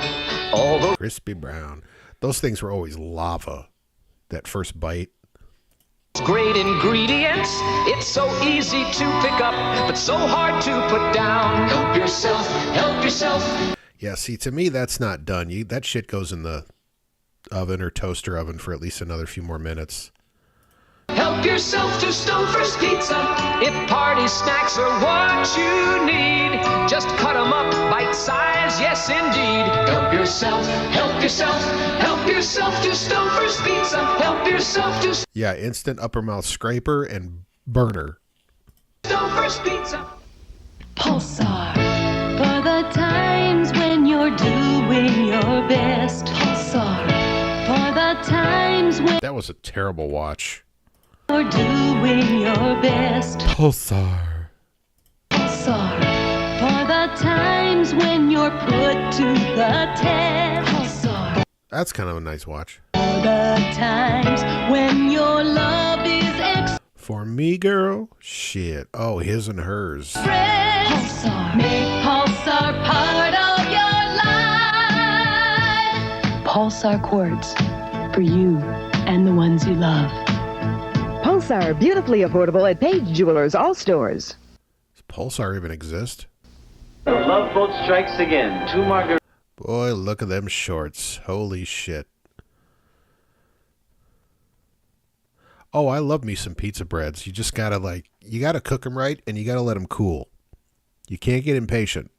Crispy brown. Those things were always lava. That first bite. Great ingredients. It's so easy to pick up, but so hard to put down. Help yourself. Help yourself. Yeah, see, to me, that's not done. That shit goes in the oven or toaster oven for at least another few more minutes. Help yourself to Stouffer's Pizza. If party snacks are what you need, just cut them up bite size, yes indeed. Help yourself, help yourself, help yourself to Stouffer's Pizza. Help yourself to... Yeah, instant upper mouth scraper and burner. Stouffer's Pizza. Pulsar, for the times when you're doing your best. Pulsar, for the times when... That was a terrible watch. You're doing your best. Pulsar. Pulsar. For the times when you're put to the test. Pulsar. That's kind of a nice watch. For the times when your love is For me, girl? Shit. Oh, his and hers. Pulsar. Make Pulsar part of your life. Pulsar quartz. For you and the ones you love. Pulsar, beautifully affordable at Page Jewelers, all stores. Does Pulsar even exist? The Love Boat strikes again. 2 margaritas. Boy, look at them shorts. Holy shit. Oh, I love me some pizza breads. You just gotta you gotta cook them right and you gotta let them cool. You can't get impatient.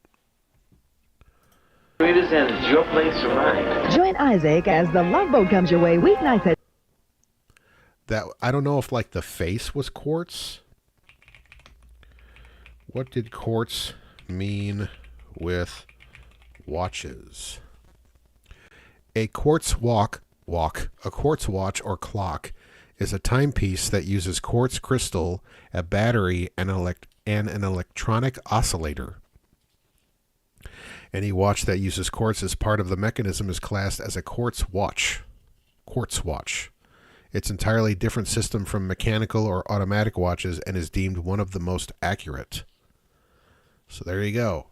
Margaritas and it's your place or mine. Join Isaac as the Love Boat comes your way weeknights at... That I don't know if the face was quartz. What did quartz mean with watches? A quartz watch or clock is a timepiece that uses quartz crystal, a battery, and an electronic oscillator. Any watch that uses quartz as part of the mechanism is classed as a quartz watch. Quartz watch. It's an entirely different system from mechanical or automatic watches and is deemed one of the most accurate. So there you go.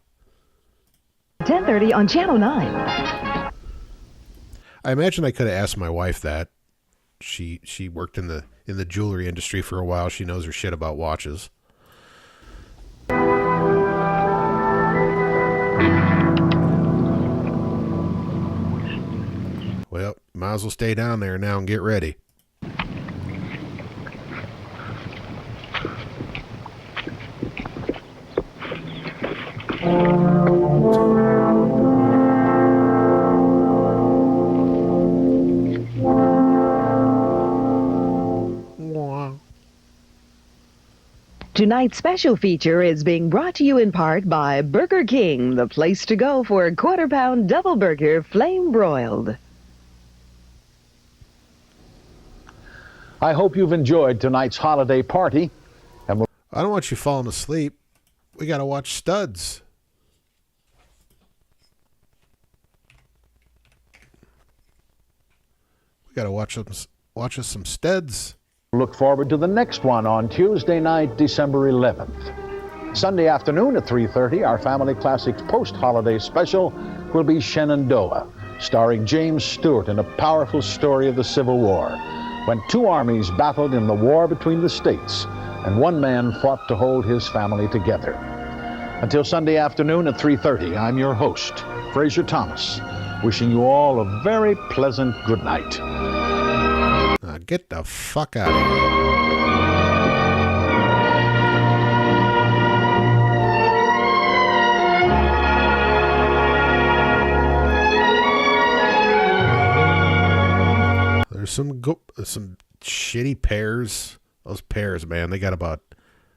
10:30 on Channel 9. I imagine I could have asked my wife that. She worked in the jewelry industry for a while. She knows her shit about watches. Well, might as well stay down there now and get ready. Tonight's special feature is being brought to you in part by Burger King, the place to go for a quarter-pound double burger, flame broiled. I hope you've enjoyed tonight's holiday party. And I don't want you falling asleep. We got to watch Studs. We got to watch us some Studs. Look forward to the next one on Tuesday night, December 11th. Sunday afternoon at 3:30, our Family Classics post-holiday special will be Shenandoah, starring James Stewart in a powerful story of the Civil War, when two armies battled in the war between the states, and one man fought to hold his family together. Until Sunday afternoon at 3:30, I'm your host, Fraser Thomas, wishing you all a very pleasant good night. Now get the fuck out of here. There's some shitty pears. Those pears, man, they got about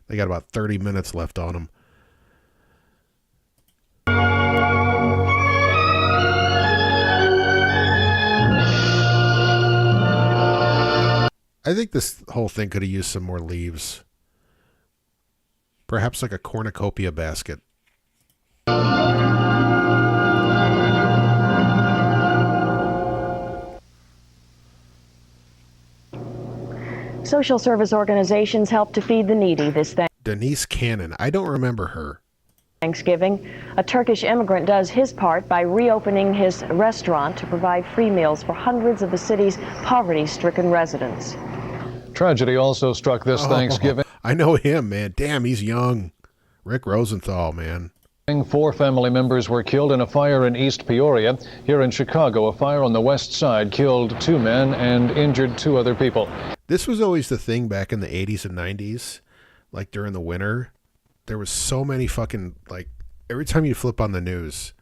30 minutes left on them. I think this whole thing could have used some more leaves. Perhaps like a cornucopia basket. Social service organizations help to feed the needy this Denise Cannon. I don't remember her. Thanksgiving. A Turkish immigrant does his part by reopening his restaurant to provide free meals for hundreds of the city's poverty-stricken residents. Tragedy also struck this Thanksgiving. I know him, man. Damn, he's young. Rick Rosenthal, man. 4 family members were killed in a fire in East Peoria. Here in Chicago, a fire on the west side killed 2 men and injured 2 other people. This was always the thing back in the 80s and 90s, like during the winter. There was so many fucking, like, every time you flip on the news,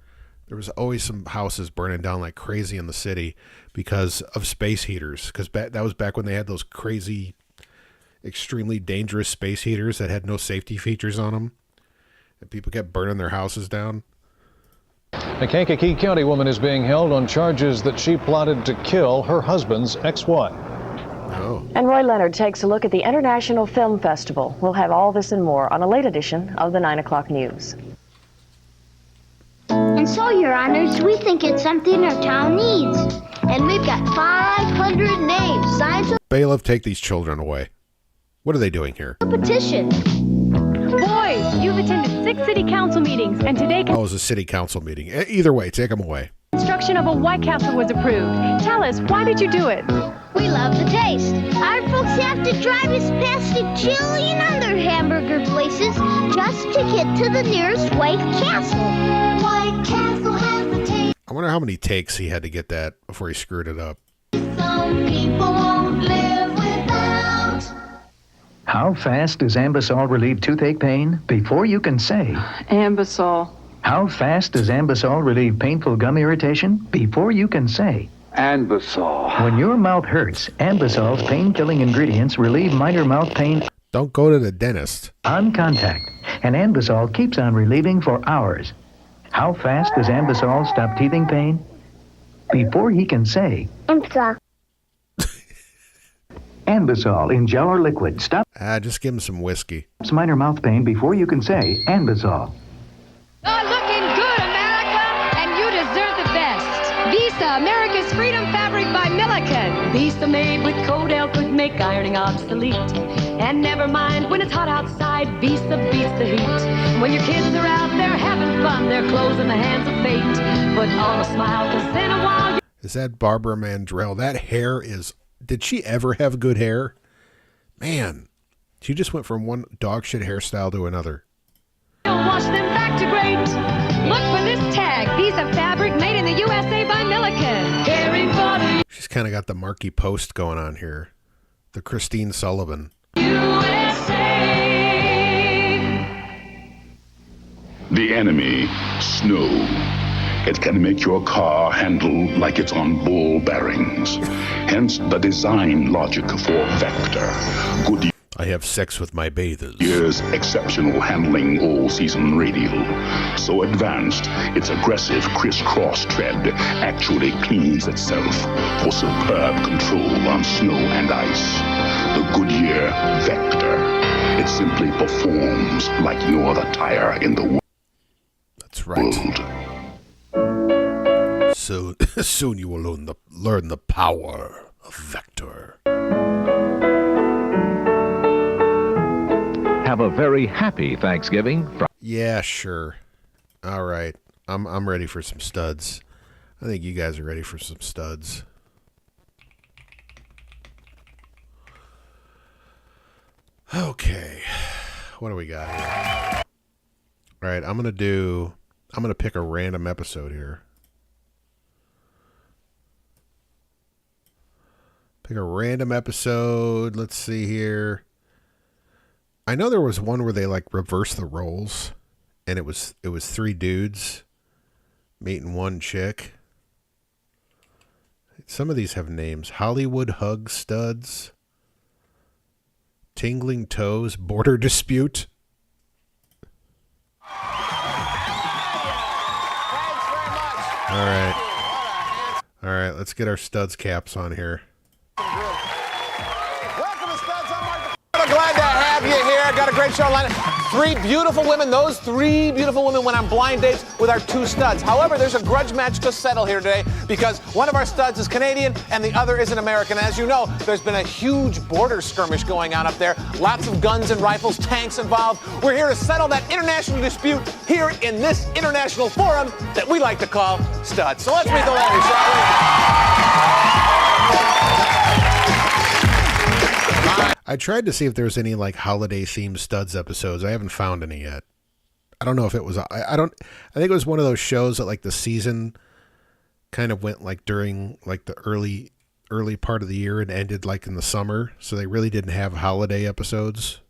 there was always some houses burning down like crazy in the city because of space heaters. Because that was back when they had those crazy, extremely dangerous space heaters that had no safety features on them. And people kept burning their houses down. A Kankakee County woman is being held on charges that she plotted to kill her husband's ex-wife. Oh. And Roy Leonard takes a look at the International Film Festival. We'll have all this and more on a late edition of the 9 o'clock news. And so, Your Honors, we think it's something our town needs. And we've got 500 names signed Bailiff, take these children away. What are they doing here? a petition. Boys, you've attended 6 city council meetings, and today Oh, it was a city council meeting. Either way, take them away. construction of a White Castle was approved. Tell us, why did you do it? We love the taste. Our folks have to drive us past a jillion other hamburger places just to get to the nearest White Castle. White Castle has the taste. I wonder how many takes he had to get that before he screwed it up. Some people won't live without. How fast does Ambisol relieve toothache pain? Before you can say. Ambisol. How fast does Ambisol relieve painful gum irritation? Before you can say. Ambisol. When your mouth hurts, Ambisol's pain-killing ingredients relieve minor mouth pain Don't go to the dentist. on contact. and Anbesol keeps on relieving for hours. How fast does Anbesol stop teething pain? Before he can say, Anbesol in gel or liquid stops just give him some whiskey. minor mouth pain before you can say Anbesol. You're looking good, America, and you deserve the best. Visa, America's Freedom Fabric by Milliken. Visa made with Codell could make ironing obsolete. And never mind when it's hot outside, Visa beats the heat. When your kids are out there having fun, their clothes in the hands of fate. Put on a smile, 'cause in a while... Is that Barbara Mandrell? That hair is... Did she ever have good hair? Man, she just went from one dog shit hairstyle to another. Wash them back to great. Look for this tag, Visa Fabric made in the USA by Milliken. Caring for the She's kind of got the Marky Post going on here. The Christine Sullivan. USA. The enemy, snow. It can make your car handle like it's on ball bearings. Hence the design logic for Vector. Good I have sex with my bathers. year's exceptional handling all-season radial. So advanced, its aggressive crisscross tread actually cleans itself for superb control on snow and ice. The Goodyear Vector. It simply performs like no other tire in the world. That's right. So soon you will learn the power of Vector. Have a very happy Thanksgiving. Yeah, sure. All right. I'm ready for some studs. I think you guys are ready for some studs. Okay. What do we got here? All right, I'm going to pick a random episode here. Pick a random episode. Let's see here. I know there was one where they like reversed the roles, and it was 3 dudes meeting one chick. Some of these have names: Hollywood Hug Studs, Tingling Toes, Border Dispute. All right, let's get our studs caps on here. Glad to have you here. Got a great show lined up. 3 beautiful women. Those 3 beautiful women went on blind dates with our 2 studs. However, there's a grudge match to settle here today because one of our studs is Canadian and the other is an American. As you know, there's been a huge border skirmish going on up there. Lots of guns and rifles, tanks involved. We're here to settle that international dispute here in this international forum that we like to call studs. So let's meet the ladies, shall we? I tried to see if there was any like holiday themed studs episodes. I haven't found any yet. I don't know if it was. I think it was one of those shows that like the season kind of went like during like the early part of the year and ended like in the summer. So they really didn't have holiday episodes.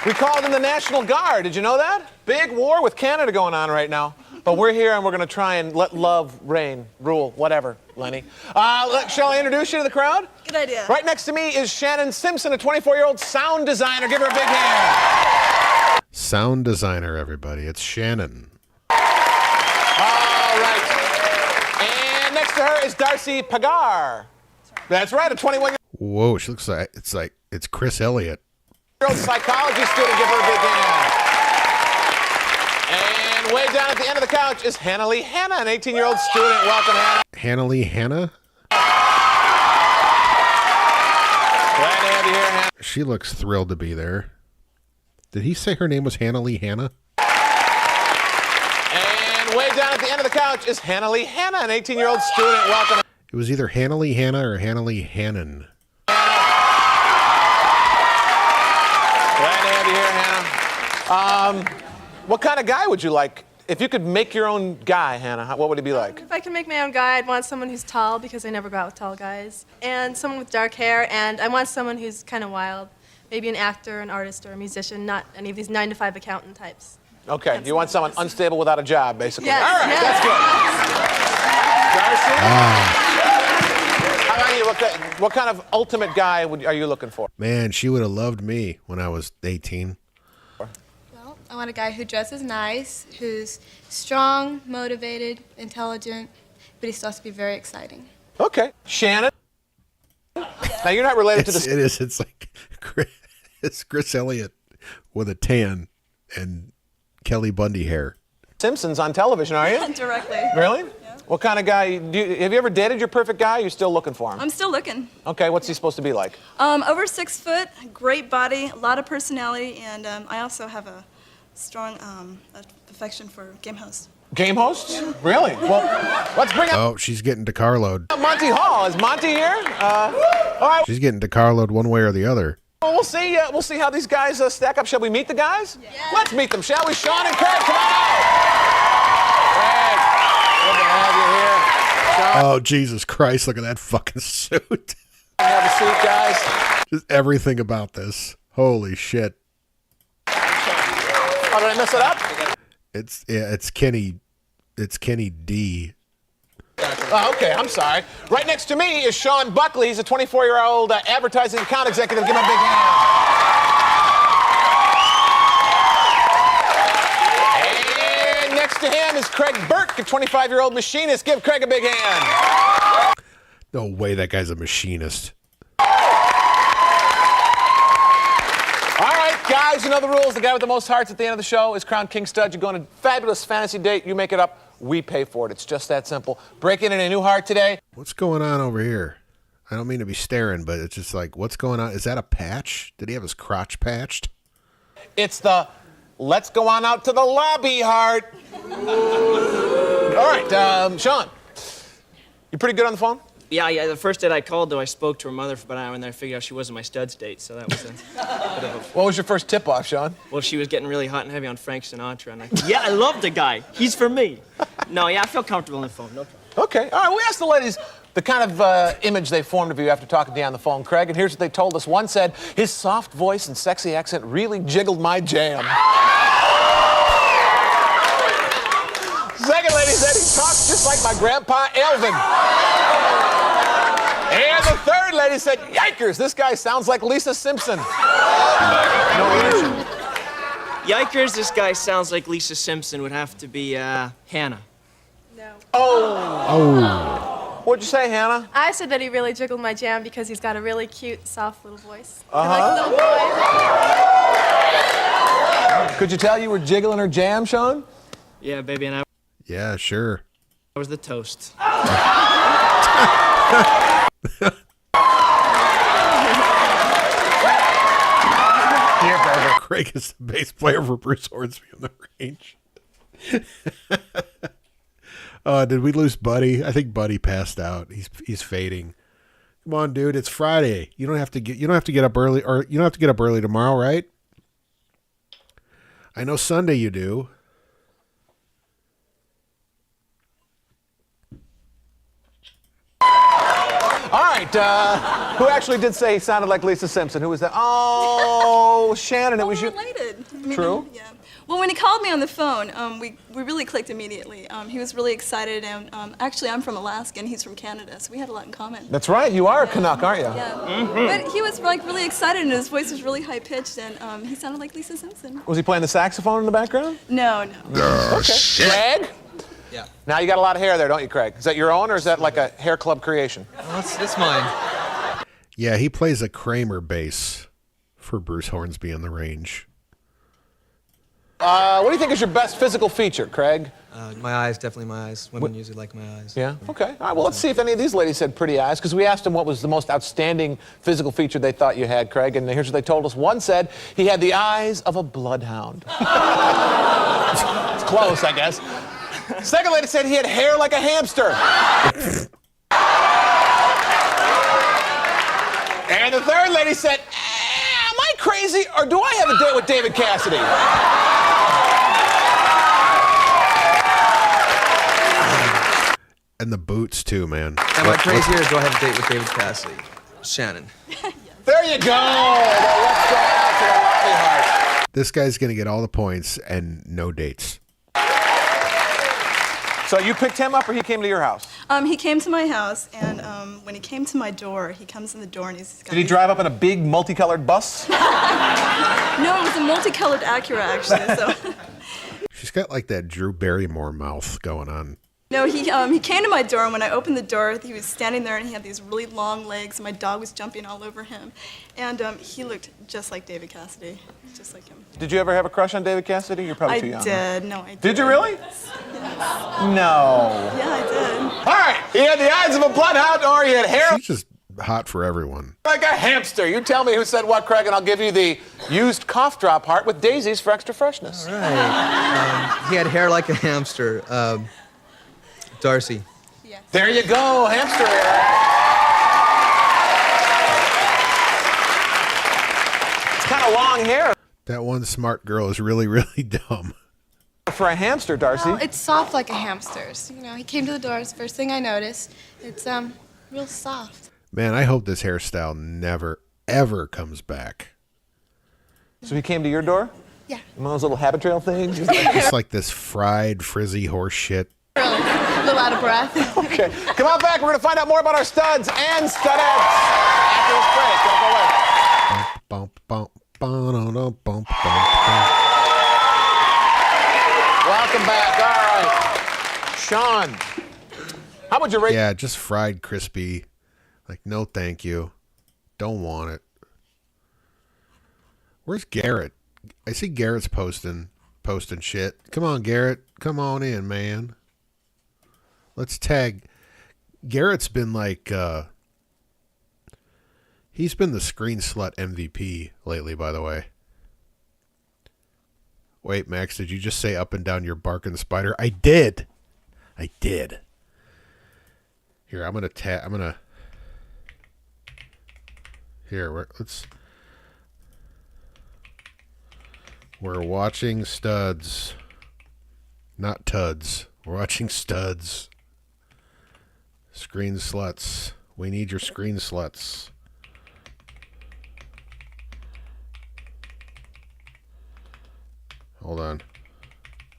We called in the National Guard. Did you know that? Big war with Canada going on right now. But we're here and we're going to try and let love reign, rule, whatever, Lenny. Shall I introduce you to the crowd? Good idea. Right next to me is Shannon Simpson, a 24-year-old sound designer. Give her a big hand. Sound designer, everybody. It's Shannon. All right. And next to her is Darcy Pagar. That's right, a 21-year-old. Whoa, she looks like it's Chris Elliott. Psychology student. Give her a big hand. And way down at the end of the couch is Hannah Lee Hanna, an 18-year-old student. Welcome, Hannah. Hannah Lee Hanna? Glad to have you here, Hannah. She looks thrilled to be there. Did he say her name was Hannah Lee Hanna? And way down at the end of the couch is Hannah Lee Hanna, an 18-year-old student. Welcome. It was either Hannah Lee Hanna or Hannah Lee Hannon. Glad to have you here, Hannah. What kind of guy would you like? If you could make your own guy, Hannah, what would he be like? If I can make my own guy, I'd want someone who's tall because I never go out with tall guys. And someone with dark hair, and I want someone who's kind of wild. Maybe an actor, an artist, or a musician, not any of these 9-to-5 accountant types. Okay, you want someone unstable without a job, basically. Yes, All right, yes. that's good. Darcy? How about you? What kind of ultimate guy are you looking for? Man, she would have loved me when I was 18. Well, I want a guy who dresses nice, who's strong, motivated, intelligent, but he still has to be very exciting. Okay. Shannon? Now, you're not related to this. It is. It's like it's Chris Elliott with a tan and Kelly Bundy hair. Simpsons on television, are you? Directly. Really? Yeah. What kind of guy? Have you ever dated your perfect guy? Or you still looking for him? I'm still looking. Okay, what's he supposed to be like? Over 6 foot, great body, a lot of personality, and I also have a strong affection for game hosts. Game hosts? Really? Well, let's bring up. Oh, she's getting to carload. Monty Hall. Is Monty here? All right. She's getting to carload one way or the other. Well, we'll see. We'll see how these guys stack up. Shall we meet the guys? Yeah. Let's meet them, shall we? Sean and Craig, come on out. Craig, good to have you here. Sean. Oh, Jesus Christ! Look at that fucking suit. Have a seat, guys. Just everything about this. Holy shit! Oh, did I mess it up? It's Kenny D. Oh, okay, I'm sorry. Right next to me is Sean Buckley. He's a 24-year-old advertising account executive. Give him a big hand. And next to him is Craig Burke, a 25-year-old machinist. Give Craig a big hand. No way that guy's a machinist. All right, guys, you know the rules. The guy with the most hearts at the end of the show is crowned King Stud. You go on a fabulous fantasy date. You make it up. We pay for it. It's just that simple. Breaking in a new heart today. What's going on over here? I don't mean to be staring, but it's just like, what's going on? Is that a patch? Did he have his crotch patched? It's the let's go on out to the lobby heart. All right, Sean, you pretty good on the phone? Yeah. The first date I called, though, I spoke to her mother for about an hour, and then I figured out she wasn't my stud date, so that was a bit of a... What was your first tip-off, Sean? Well, she was getting really hot and heavy on Frank Sinatra, and I love the guy. He's for me. No, I feel comfortable on the phone. No problem. Okay. All right, we asked the ladies the kind of image they formed of you after talking to you on the phone, Craig, and here's what they told us. One said, his soft voice and sexy accent really jiggled my jam. Second lady said he talks just like my grandpa, Elvin. And the third lady said, yikers, this guy sounds like Lisa Simpson. No answer. Yikers, this guy sounds like Lisa Simpson. Would have to be Hannah. No. Oh. What'd you say, Hannah? I said that he really jiggled my jam because he's got a really cute, soft little voice. Uh-huh. Like a little boy. Could you tell you were jiggling her jam, Sean? Yeah, baby, and I Yeah, sure. was the toast. Craig is the bass player for Bruce Hornsby on the range. Did we lose Buddy? I think Buddy passed out. He's fading. Come on, dude. It's Friday. You don't have to get up early, or you don't have to get up early tomorrow, right? I know Sunday you do. All right, who actually did say he sounded like Lisa Simpson? Who was that? Oh, Shannon, it was you. Related. True? Yeah. Well, when he called me on the phone, we really clicked immediately. He was really excited, and actually, I'm from Alaska, and he's from Canada, so we had a lot in common. That's right, you are a Canuck, aren't you? Yeah. But he was like really excited, and his voice was really high-pitched, and he sounded like Lisa Simpson. Was he playing the saxophone in the background? No. Okay. Craig? Yeah. Now you got a lot of hair there, don't you, Craig? Is that your own, or is that like a hair club creation? Well, that's mine. Yeah, he plays a Kramer bass for Bruce Hornsby on the range. What do you think is your best physical feature, Craig? My eyes, definitely my eyes. Women usually like my eyes. Yeah? Okay. All right, well, let's see if any of these ladies had pretty eyes, because we asked them what was the most outstanding physical feature they thought you had, Craig, and here's what they told us. One said he had the eyes of a bloodhound. It's close, I guess. Second lady said he had hair like a hamster. And the third lady said, am I crazy, or do I have a date with David Cassidy? And the boots, too, man. Am I crazy, or do I have a date with David Cassidy? Shannon. There you go. Let's go out to the lobby heart. This guy's going to get all the points and no dates. So you picked him up or he came to your house? He came to my house, and when he came to my door, he comes in the door and he's got Did he drive up in a big multicolored bus? No, it was a multicolored Acura, actually. So. She's got like that Drew Barrymore mouth going on. No, he came to my door, and when I opened the door, he was standing there, and he had these really long legs, and my dog was jumping all over him. And he looked just like David Cassidy, just like him. Did you ever have a crush on David Cassidy? You're probably too young. I did. No, I did. Did you really? Yes. No. Yeah, I did. All right. He had the eyes of a bloodhound, or he had hair She's just hot for everyone. like a hamster. You tell me who said what, Craig, and I'll give you the used cough drop heart with daisies for extra freshness. All right. He had hair like a hamster. Darcy. Yes. There you go, hamster hair. It's kind of long hair. That one smart girl is really, really dumb. For a hamster, Darcy. Well, it's soft like a hamster's. You know, he came to the door. It's the first thing I noticed. It's real soft. Man, I hope this hairstyle never, ever comes back. So he came to your door? Yeah. One of those little habit trail things? It's like this fried, frizzy horse shit. Really, a little out of breath. Okay, come on back. We're going to find out more about our studs and studettes after this break. Don't go away. Bump, bump, bump, bump. Welcome back. All right. Sean, how would you rate? Yeah, just fried, crispy. Like, no thank you. Don't want it. Where's Garrett? I see Garrett's posting shit. Come on, Garrett. Come on in, man. Let's tag. Garrett's been like, he's been the screen slut MVP lately, by the way. Wait, Max, did you just say up and down your barking spider? I did. Here, I'm gonna here, we're watching studs. Not tuds. We're watching studs. Screen sluts. We need your screen sluts. Hold on.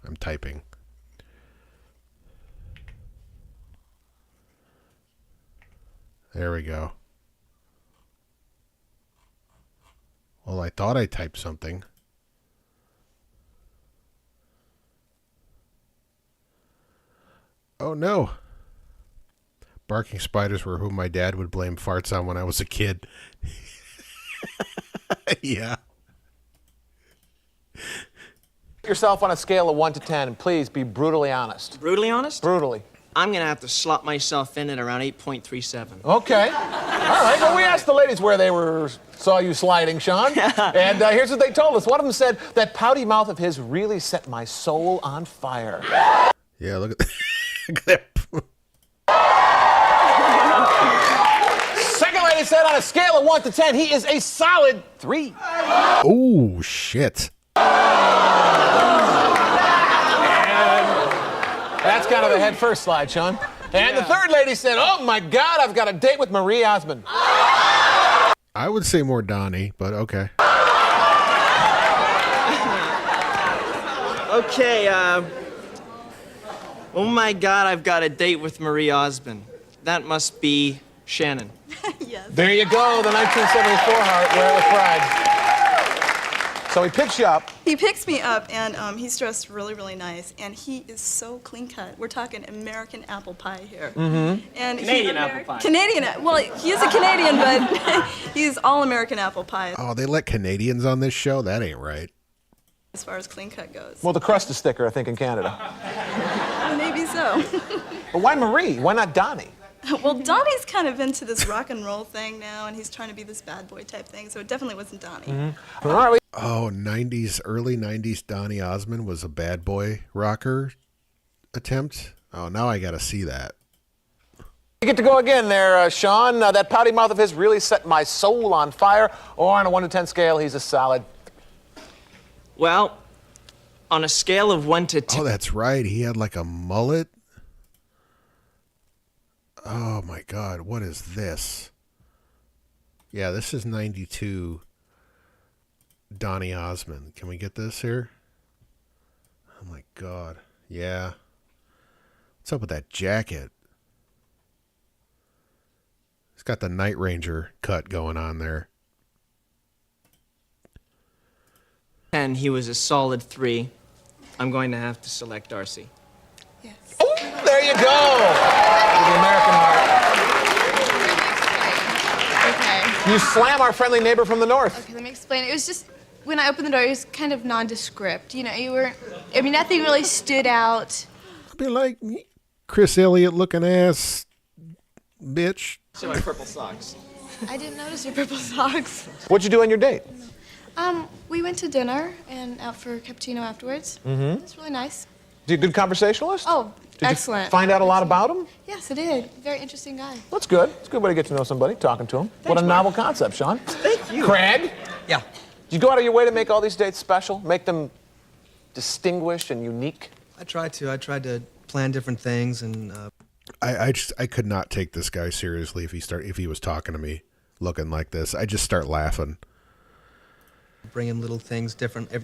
I'm typing. There we go. Well, I thought I typed something. Oh no. Barking spiders were who my dad would blame farts on when I was a kid. Yeah. Yourself on a scale of 1 to 10, and please be brutally honest. Brutally honest? Brutally. I'm gonna have to slot myself in at around 8.37. Okay. All right. Well, we asked the ladies where they saw you sliding, Sean. And here's what they told us. One of them said, that pouty mouth of his really set my soul on fire. Yeah, look at that. Second lady said, on a scale of 1 to 10, he is a solid 3. Oh, shit. That's kind of the head first slide, Sean. And the third lady said, oh my God, I've got a date with Marie Osmond. I would say more Donnie, but okay. Okay, oh my God, I've got a date with Marie Osmond. That must be Shannon. Yes. There you go, the 1974 heart, wear it with pride. So he picks you up. He picks me up, and he's dressed really, really nice, and he is so clean cut. We're talking American apple pie here. Mm-hmm. And Canadian apple pie. Well, he is a Canadian, but he's all American apple pie Oh, they let Canadians on this show? That ain't right. as far as clean cut goes. Well, the crust is thicker, I think, in Canada. Maybe so. But why Marie? Why not Donnie? Well, Donnie's kind of into this rock and roll thing now, and he's trying to be this bad boy type thing, so it definitely wasn't Donnie. Mm-hmm. All right. Oh, early 90s Donnie Osmond was a bad boy rocker attempt? Oh, now I gotta see that. You get to go again there, Sean. That pouty mouth of his really set my soul on fire. Or on a 1 to 10 scale, he's a solid. Well, on a scale of 1 to 10. Oh, that's right. He had like a mullet. Oh my God, what is this? Yeah, this is 92 Donnie Osmond. Can we get this here? Oh my God. Yeah. What's up with that jacket? He's got the Night Ranger cut going on there. And he was a solid 3. I'm going to have to select Darcy. Oh, there you go. The American heart. Okay. You slam our friendly neighbor from the north. Okay, let me explain. It was just, when I opened the door, it was kind of nondescript. You know, nothing really stood out. Be like Chris Elliott looking ass bitch. So my purple socks. I didn't notice your purple socks. What'd you do on your date? We went to dinner and out for cappuccino afterwards. Mm-hmm. It's really nice. You a good conversationalist? Oh, Did excellent. you find out a lot about him? Yes, I did. Very interesting guy. That's good. It's a good way to get to know somebody, talking to him. What a novel concept, Sean. Thank you. Craig? Yeah. Did you go out of your way to make all these dates special? Make them distinguished and unique? I tried to plan different things and. I could not take this guy seriously if he was talking to me looking like this. I just start laughing. Bring in little things,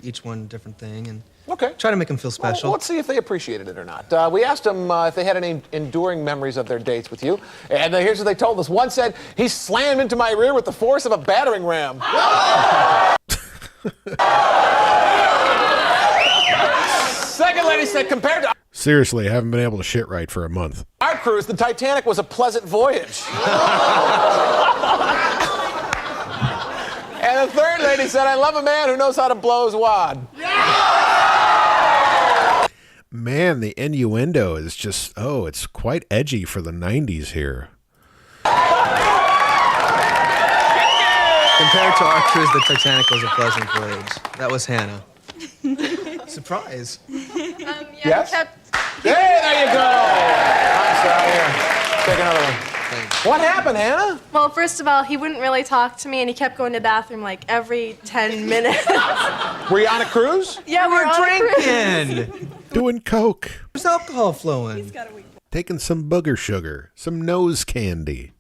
each one different thing, and okay. Try to make them feel special. Well, let's see if they appreciated it or not. We asked them if they had any enduring memories of their dates with you, and here's what they told us. One said, he slammed into my rear with the force of a battering ram. Second lady said, compared to Seriously, I haven't been able to shit right for a month. our cruise, the Titanic was a pleasant voyage. And the third lady said, I love a man who knows how to blow his wad. Man, the innuendo is just, it's quite edgy for the 90s here. Compared to our cruise, the Titanic was a pleasant voyage. That was Hannah. Surprise. Yes? Hey, there you go. I'm sorry. Here, take another one. Thanks. What happened, Hannah? Well, first of all, he wouldn't really talk to me, and he kept going to the bathroom like every 10 minutes. Were you on a cruise? Yeah, we're drinking. Doing coke. There's alcohol flowing. Taking some booger sugar. Some nose candy.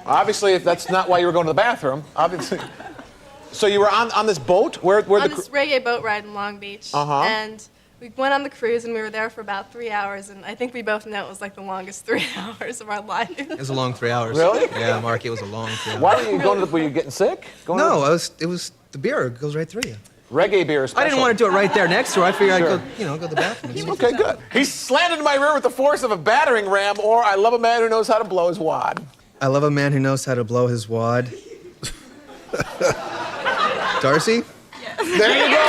Obviously, if that's not why you were going to the bathroom, obviously. So you were on this boat? Where on this reggae boat ride in Long Beach. Uh-huh. And we went on the cruise, and we were there for about 3 hours, and I think we both know it was like the longest 3 hours of our life. It was a long 3 hours. Really? Yeah, Mark, it was a long 3 hours. Why were you going to were you getting sick? It was the beer goes right through you. Reggae beer is special. I didn't want to do it right there next to her. I figured I'd go to the bathroom. Okay, good. He slammed into my rear with the force of a battering ram, or I love a man who knows how to blow his wad. I love a man who knows how to blow his wad. Darcy? Yes. There you go.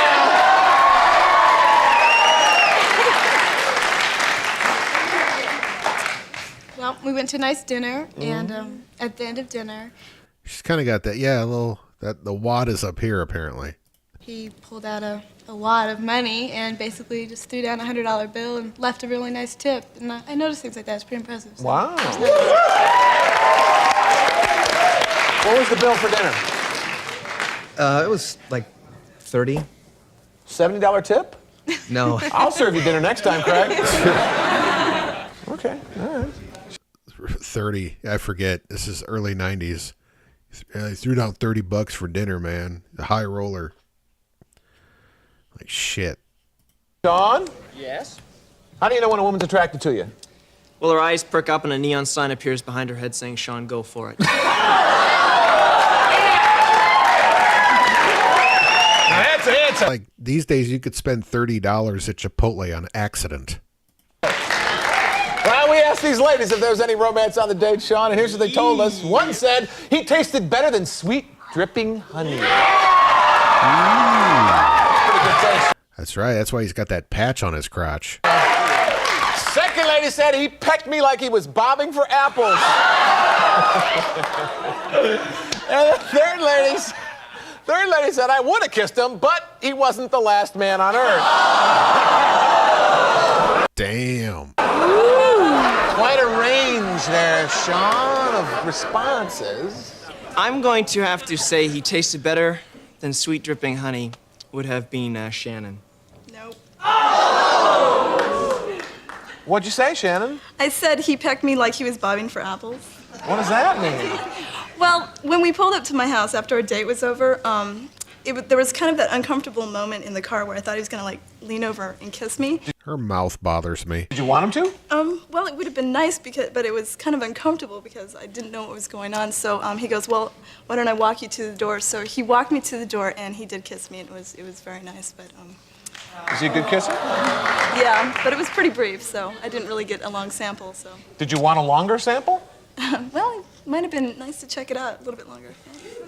Well, we went to a nice dinner, and at the end of dinner, She's kind of got that, the wad is up here apparently. he pulled out a lot of money and basically just threw down a $100 bill and left a really nice tip. And I noticed things like that. It's pretty impressive. So Wow. it was nice. What was the bill for dinner? It was like 30. $70 tip? No. I'll serve you dinner next time, Craig. Okay, all right. 30, I forget. This is early 90s. He threw down $30 for dinner, man. The high roller. Like shit. Sean? Yes? How do you know when a woman's attracted to you? Well, her eyes perk up and a neon sign appears behind her head saying, Sean, go for it. It's like these days you could spend $30 at Chipotle on accident. Well, we asked these ladies if there was any romance on the date, Sean, and here's what they told us. One said he tasted better than sweet dripping honey. Pretty good taste. That's right. That's why he's got that patch on his crotch. Second lady said he pecked me like he was bobbing for apples. And the third lady said I would have kissed him, but he wasn't the last man on earth. Damn. Quite a range there, Sean, of responses. I'm going to have to say he tasted better than sweet dripping honey would have been Shannon. Nope. What'd you say, Shannon? I said he pecked me like he was bobbing for apples. What does that mean? Well, when we pulled up to my house after our date was over, there was kind of that uncomfortable moment in the car where I thought he was going to like lean over and kiss me. Her mouth bothers me. Did you want him to? Well, it would have been nice but it was kind of uncomfortable because I didn't know what was going on. So he goes, well, why don't I walk you to the door? So he walked me to the door and he did kiss me. And it was very nice, but. Is he a good kisser? Yeah, but it was pretty brief, so I didn't really get a long sample. So. Did you want a longer sample? Well, it might have been nice to check it out a little bit longer.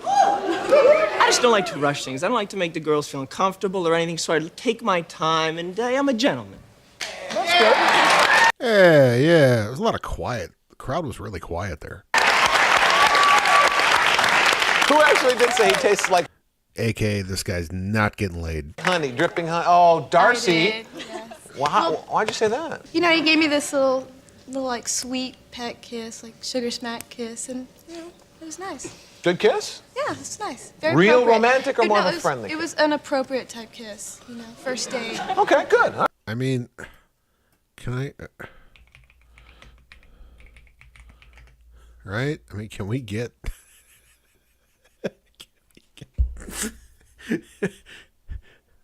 I just don't like to rush things. I don't like to make the girls feel uncomfortable or anything, so I take my time, and I'm a gentleman. That's good. Yeah. There was a lot of quiet. The crowd was really quiet there. Who actually did say he tastes like... AKA, this guy's not getting laid. Honey, dripping honey. Oh, Darcy. I did, yes. Wow, why'd you say that? You know, he gave me this little like sweet pet kiss, like sugar smack kiss, and you know, it was nice. Good kiss? Yeah, it's nice. Very Real appropriate. romantic or But more no, of a friendly It was an appropriate type kiss, you know, first date. Okay, good. I mean, can I... right? I mean, can we get...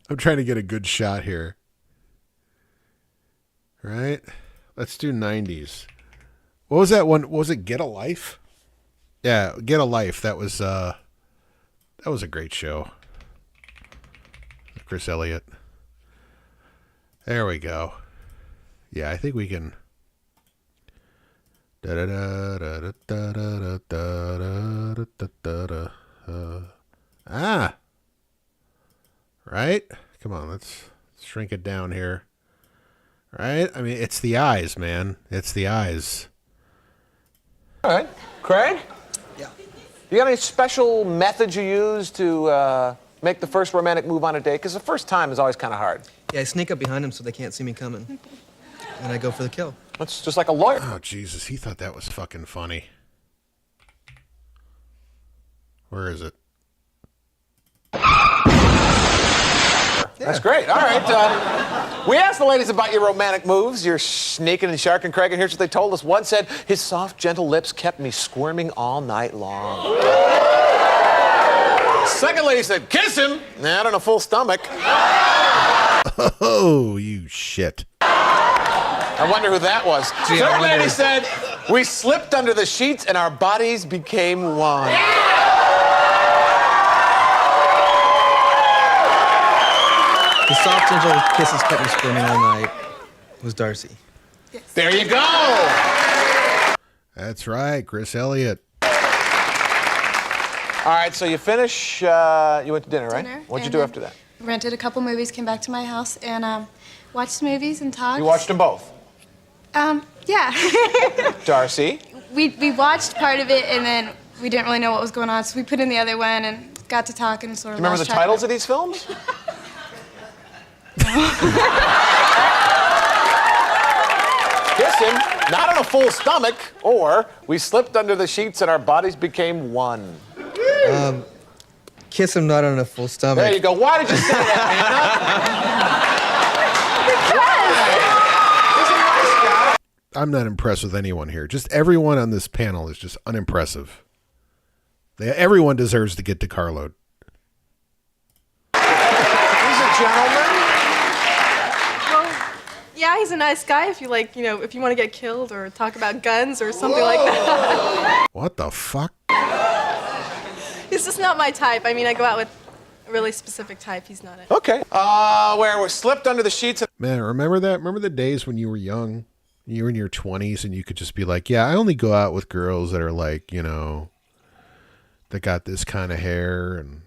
I'm trying to get a good shot here. Right? Let's do 90s. What was that one? Was it Get a Life? Yeah, Get a Life. That was a great show. Chris Elliott. There we go. Yeah, I think we can. Right? Come on, let's shrink it down here. Right? I mean, it's the eyes, man. It's the eyes. All right. Craig? Yeah. You got any special methods you use to make the first romantic move on a date? Because the first time is always kind of hard. Yeah, I sneak up behind them so they can't see me coming. And I go for the kill. That's just like a lawyer. Oh, Jesus. He thought that was fucking funny. Where is it? That's great. All right. We asked the ladies about your romantic moves, your sneaking and sharking, Craig, and here's what they told us. One said, his soft, gentle lips kept me squirming all night long. Second lady said, kiss him. Not on a full stomach. Oh, you shit. I wonder who that was. Gee, Third lady said, we slipped under the sheets and our bodies became one. The soft, gentle kisses kept me squirming all night. Was Darcy. There you go. That's right, Chris Elliott. All right, so you finish, you went to dinner, right? Dinner, What'd you and do then after that? Rented a couple movies, came back to my house, and watched movies and talked. You watched them both? Yeah. Darcy? We watched part of it, and then we didn't really know what was going on, so we put in the other one and got to talking and sort Do of you remember the lost track titles of these films? Kiss him, not on a full stomach, or we slipped under the sheets and our bodies became one. Kiss him not on a full stomach. There you go. Why did you say that, I'm not impressed with anyone here. Just everyone on this panel is just unimpressive. Everyone deserves to get to carload. He's a gentleman. Yeah, he's a nice guy if you like, you know, if you want to get killed or talk about guns or something like that. What the fuck? He's just not my type. I mean, I go out with a really specific type. He's not it. Okay. Where we slipped under the sheets. Man, remember that? Remember the days when you were young? You were in your 20s and you could just be like, yeah, I only go out with girls that are like, you know, that got this kind of hair and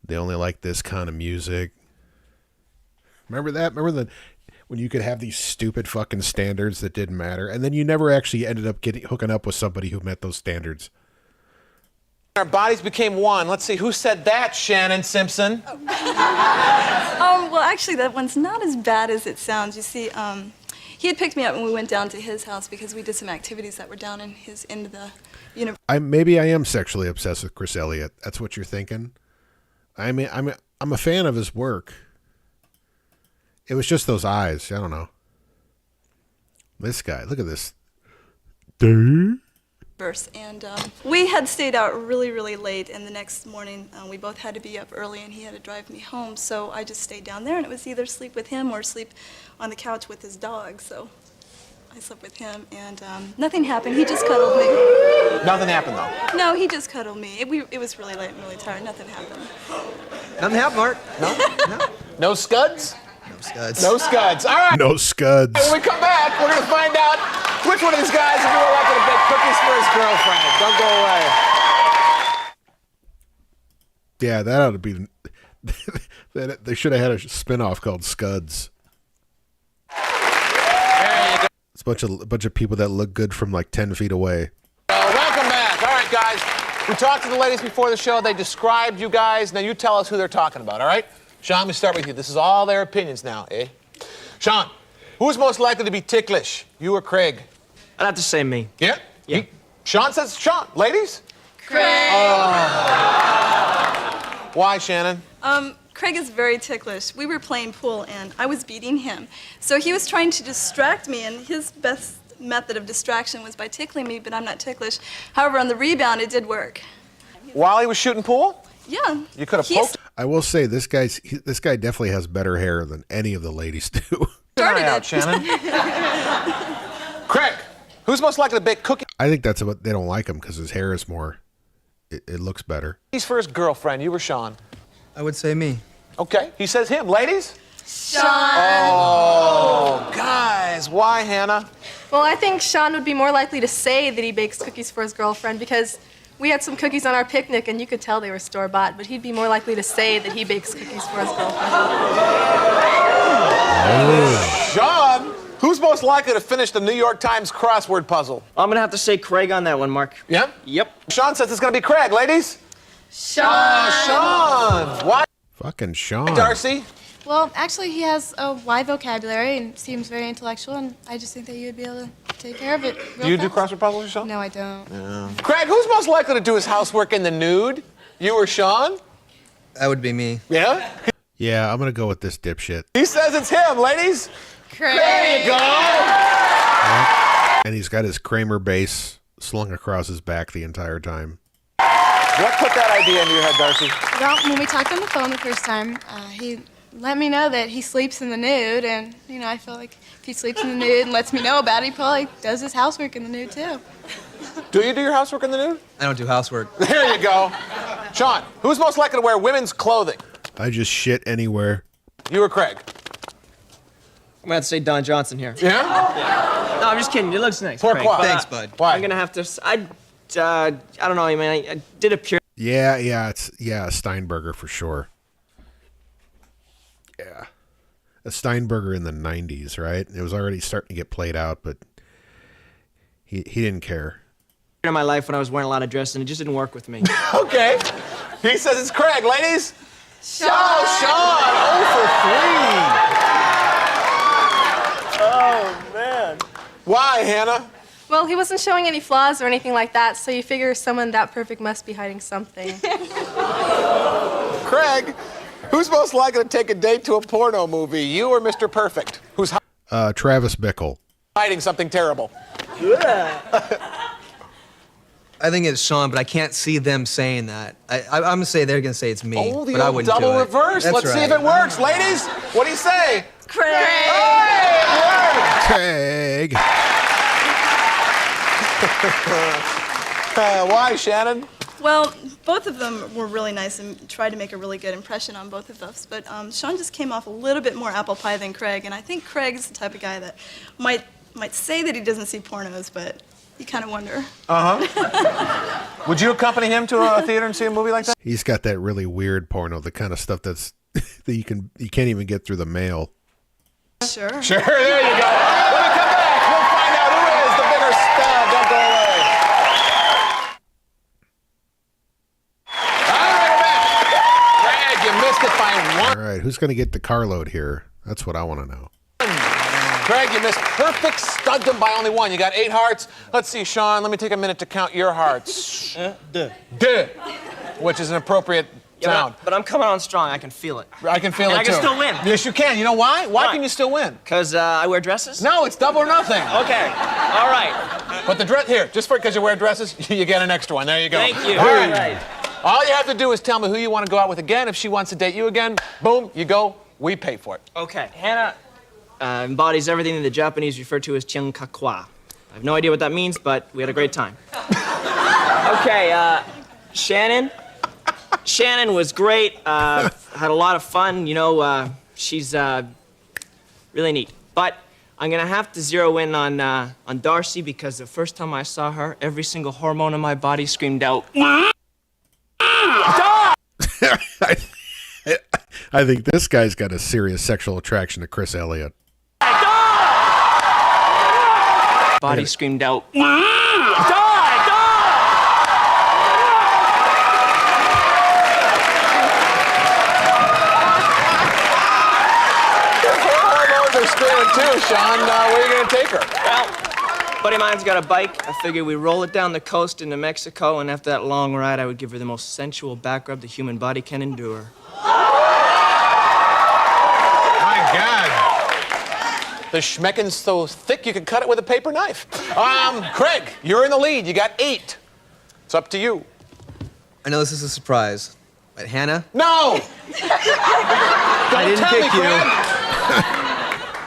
they only like this kind of music. Remember that? Remember when you could have these stupid fucking standards that didn't matter, and then you never actually ended up hooking up with somebody who met those standards. Our bodies became one. Let's see, who said that, Shannon Simpson? Well, actually, that one's not as bad as it sounds. You see, he had picked me up when we went down to his house because we did some activities that were down in his end of the university. Maybe I am sexually obsessed with Chris Elliott. That's what you're thinking. I mean, I'm a fan of his work. It was just those eyes. I don't know. This guy, look at this. verse. And we had stayed out really, really late, and the next morning we both had to be up early, and he had to drive me home. So I just stayed down there, and it was either sleep with him or sleep on the couch with his dog. So I slept with him, and nothing happened. He just cuddled me. Nothing happened, though. No, he just cuddled me. It was really late and really tired. Nothing happened. Nothing happened, Mark. No? No scuds? No scuds. No scuds. All right. No scuds. When we come back, we're going to find out which one of these guys is more likely to bake cookies for his girlfriend. Don't go away. Yeah, that ought to be. They should have had a spinoff called Scuds. It's a bunch of people that look good from like 10 feet away. Welcome back. All right, guys. We talked to the ladies before the show. They described you guys. Now you tell us who they're talking about, all right? Sean, let me start with you. This is all their opinions now, eh? Sean, who's most likely to be ticklish, you or Craig? I'd have to say me. Yeah? Yeah. Sean says Sean. Ladies? Craig! Why, Shannon? Craig is very ticklish. We were playing pool, and I was beating him. So he was trying to distract me, and his best method of distraction was by tickling me, but I'm not ticklish. However, on the rebound, it did work. While he was shooting pool? Yeah. You could have poked. I will say this guy definitely has better hair than any of the ladies do. Started out, it. Shannon. Craig, who's most likely to bake cookies I think that's what they don't like him because his hair is more. It looks better. for his girlfriend? You or Sean? I would say me. Okay. He says him. Ladies? Sean! Oh, guys. Why, Hannah? Well, I think Sean would be more likely to say that he bakes cookies for his girlfriend because we had some cookies on our picnic and you could tell they were store-bought, but he'd be more likely to say that he bakes cookies for his girlfriend. Sean, who's most likely to finish the New York Times crossword puzzle? I'm going to have to say Craig on that one, Mark. Yeah? Yep. Sean says it's going to be Craig. Ladies? Sean! Sean! Why? Fucking Sean. Darcy? Well, actually, he has a wide vocabulary and seems very intellectual, and I just think that you would be able to take care of it real Do you do fast. crossword puzzles yourself? No, I don't. Yeah. Craig, who's most likely to do his housework in the nude? You or Sean? That would be me. Yeah? Yeah, I'm gonna go with this dipshit. He says it's him, ladies. Craig! There you go. And he's got his Kramer bass slung across his back the entire time. What put that idea into your head, Darcy? Well, when we talked on the phone the first time, he let me know that he sleeps in the nude, and, you know, I feel like if he sleeps in the nude and lets me know about it, he probably does his housework in the nude, too. Do you do your housework in the nude? I don't do housework. There you go. Sean, who's most likely to wear women's clothing? I just shit anywhere. You or Craig? I'm going to have to say Don Johnson here. Yeah? No, I'm just kidding. It looks nice. Pourquoi? Craig. Thanks, bud. Why? I'm going to have to... I don't know, man. I did a pure... Yeah, it's a Steinberger for sure. Yeah. A Steinberger in the 90s, right? It was already starting to get played out, but he didn't care. in my life when I was wearing a lot of dress, and it just didn't work with me. Okay. He says it's Craig. Ladies? Sean! Oh, Sean! 0 for 3. Oh, man. Why, Hannah? Well, he wasn't showing any flaws or anything like that, so you figure someone that perfect must be hiding something. Craig, who's most likely to take a date to a porno movie, you or Mr. Perfect? Who's Travis Bickle. hiding something terrible? I think it's Sean, but I can't see them saying that. I'm gonna say they're gonna say it's me, Oh, the but I old wouldn't double do it. reverse. That's Let's see if right. it works. Ladies, what do you say? Craig! Hey, it worked. Craig. Why, Shannon? Well, both of them were really nice and tried to make a really good impression on both of us, but Sean just came off a little bit more apple pie than Craig, and I think Craig's the type of guy that might say that he doesn't see pornos, but you kind of wonder. Uh-huh. Would you accompany him to a theater and see a movie like that? He's got that really weird porno, the kind of stuff that's that you can't even get through the mail. Sure. Sure, there you go. When we come back, we'll find out who is the bigger stud. Don't go away. All right, we're back. Craig, you missed it by one. All right, who's going to get the carload here? That's what I want to know. Craig, you missed perfect studdom by only one. You got 8 hearts. Let's see, Sean, let me take a minute to count your hearts. Duh. Duh. Which is an appropriate sound. But I'm coming on strong. I can feel it. I can feel And it, I can too. still win. Yes, you can. You know why? Why can you still win? Because I wear dresses? No, it's double or nothing. Okay. All right. But the dress, here, just because you wear dresses, you get an extra one. There you go. Thank you. All right. All you have to do is tell me who you want to go out with again. If she wants to date you again, boom, you go. We pay for it. Okay, Hannah embodies everything that the Japanese refer to as chinkakwa. I have no idea what that means, but we had a great time. Okay, Shannon. Shannon was great. Had a lot of fun. You know, she's really neat. But I'm gonna have to zero in on Darcy because the first time I saw her, every single hormone in my body screamed out. I think this guy's got a serious sexual attraction to Chris Elliott. Body screamed out. They're screaming too, Sean. Where are you going to take her? Well, buddy of mine's got a bike. I figured we roll it down the coast into Mexico, and after that long ride, I would give her the most sensual back rub the human body can endure. My God. The schmeckin's so thick you can cut it with a paper knife. Craig, you're in the lead. You got 8. It's up to you. I know this is a surprise, but Hannah? No! I didn't tell pick me, you. Craig.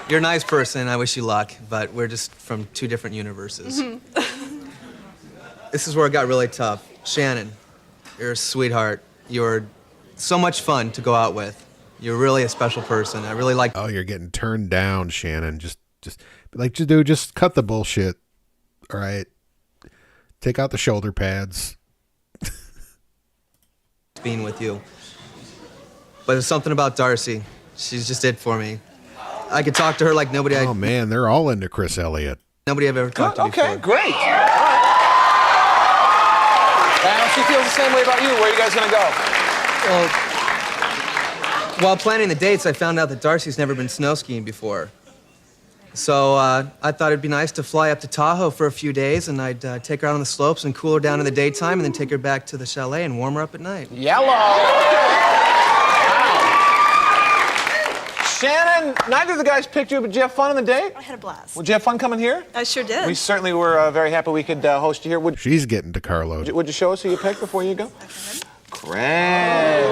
You're a nice person. I wish you luck, but we're just from 2 different universes. This is where it got really tough. Shannon, you're a sweetheart. You're so much fun to go out with. You're really a special person. I really like. Oh, you're getting turned down, Shannon. Just dude, just cut the bullshit. All right. Take out the shoulder pads. Being with you. But there's something about Darcy. She's just it for me. I could talk to her like nobody. Oh man, they're all into Chris Elliott. Nobody I've ever talked to before. Okay, great. All right. And she feels the same way about you. Where are you guys going to go? Well, while planning the dates, I found out that Darcy's never been snow skiing before. So I thought it'd be nice to fly up to Tahoe for a few days, and I'd take her out on the slopes and cool her down in the daytime, and then take her back to the chalet and warm her up at night. Yellow. Wow. Shannon, neither of the guys picked you, but did you have fun on the date? I had a blast. Would you have fun coming here? I sure did. We certainly were very happy we could host you here. She's getting to Carlo. Would you show us who you picked before you go? Craig.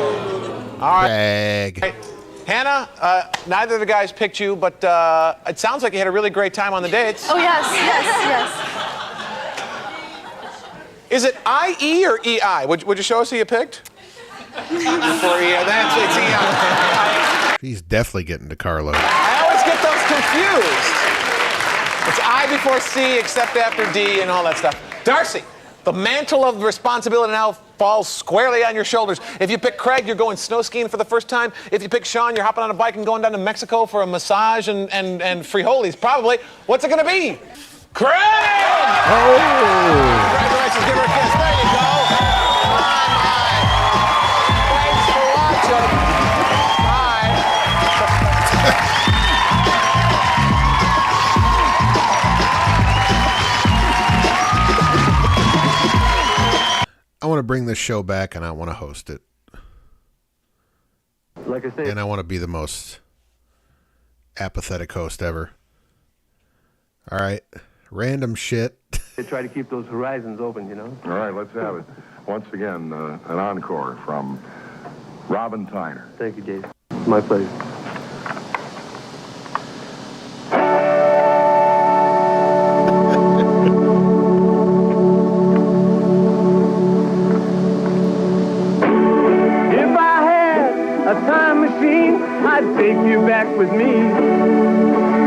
All right. Craig. Hannah, neither of the guys picked you, but it sounds like you had a really great time on the dates. Oh, yes. Is it I-E or E-I? Would you show us who you picked? Before E-I. That's it's E-I. She's definitely getting to Carlo. I always get those confused. It's I before C, except after D, and all that stuff. Darcy, the mantle of responsibility now falls squarely on your shoulders. If you pick Craig, you're going snow skiing for the first time. If you pick Sean, you're hopping on a bike and going down to Mexico for a massage and frijoles, probably. What's it going to be? Craig! Oh! Congratulations, give her a kiss. There you go. Thanks for watching. Bye. I want to bring this show back, and I want to host it. Like I said, and I want to be the most apathetic host ever. All right, random shit. they try to keep those horizons open, you know? All right, let's have it. Once again, an encore from Robin Tyner. Thank you, Dave. My pleasure. If I had a time machine, I'd take you back with me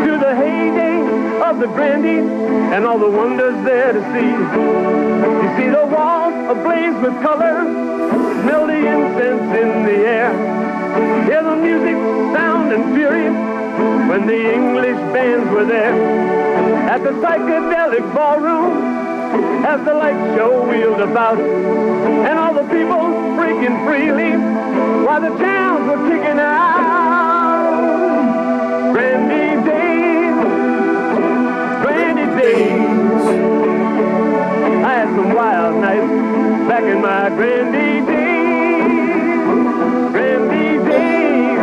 to the heyday of the brandy and all the wonders there to see. You see the walls ablaze with color, smell the incense in the air, hear the music sound and fury when the English bands were there. At the psychedelic ballroom, as the light show wheeled about, and all the people freaking freely while the towns were kicking out. Brandy days, brandy days. I had some wild nights back in my brandy days. Brandy days,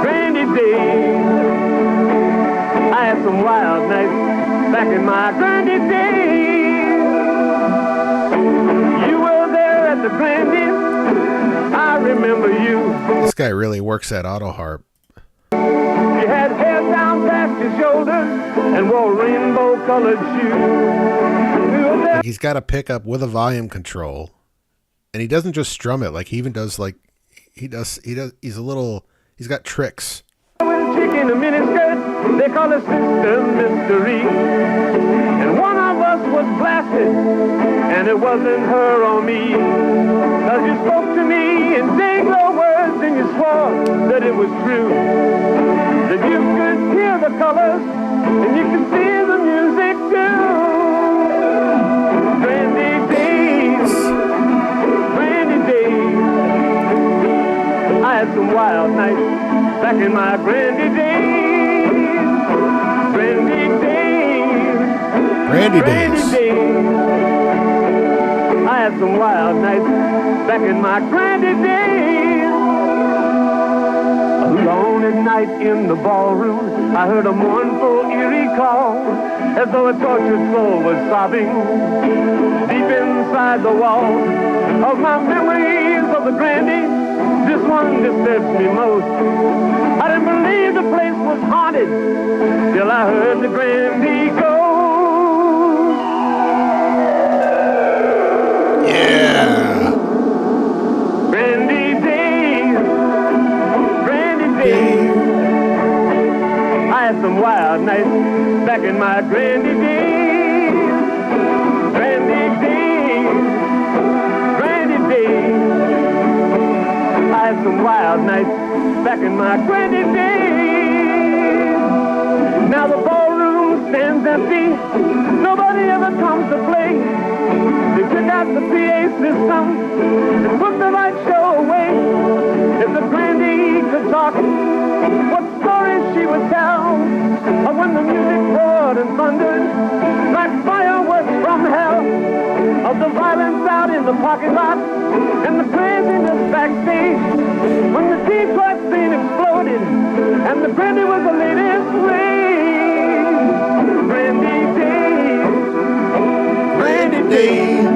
brandy days. I had some wild nights back in my grandy days. You were there at the grandy, I remember you. This guy really works that auto harp. You had hair down past your shoulders and wore rainbow-colored shoes. Like he's got a pickup with a volume control, and he doesn't just strum it. Like he even does like he's got tricks. With a chick in a miniskirt, they call her Sister Mystery. And one of us was blasted, and it wasn't her or me. 'Cause you spoke to me in day-glow words, and you swore that it was true. That you could hear the colors, and you could see the music too. Brandy days, brandy days. I had some wild nights back in my brandy days. Brandy days. Brandy days. I had some wild nights back in my brandy days. Alone at night in the ballroom, I heard a mournful, eerie call, as though a tortured soul was sobbing deep inside the walls of my memories of the brandy. This one disturbs me most. I didn't believe the place was haunted till I heard the brandy go. Yeah. Brandy days, brandy days. I had some wild nights back in my brandy days. Brandy days, brandy days. I had some wild nights back in my brandy days. Now the ballroom stands empty. Nobody ever comes to play. They took out the PA system and put the light show away. If the brandy could talk, what stories she would tell of when the music roared and thundered like fireworks from hell, of the violence out in the parking lot and the craziness backstage when the Detroit scene exploded and the brandy was the latest rage. Brandy days, brandy days.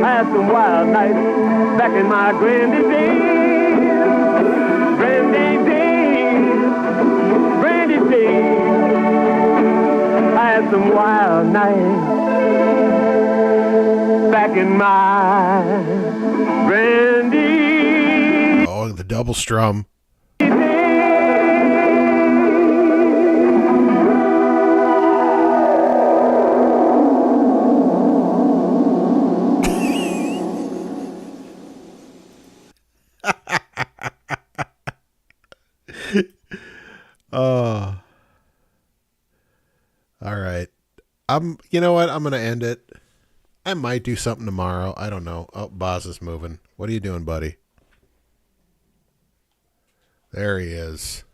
I had some wild nights back in my brandy days. Brandy days, brandy days. I had some wild nights back in my brandy. Oh, the double strum. Oh. All right. You know what? I'm going to end it. I might do something tomorrow. I don't know. Oh, Boz is moving. What are you doing, buddy? There he is.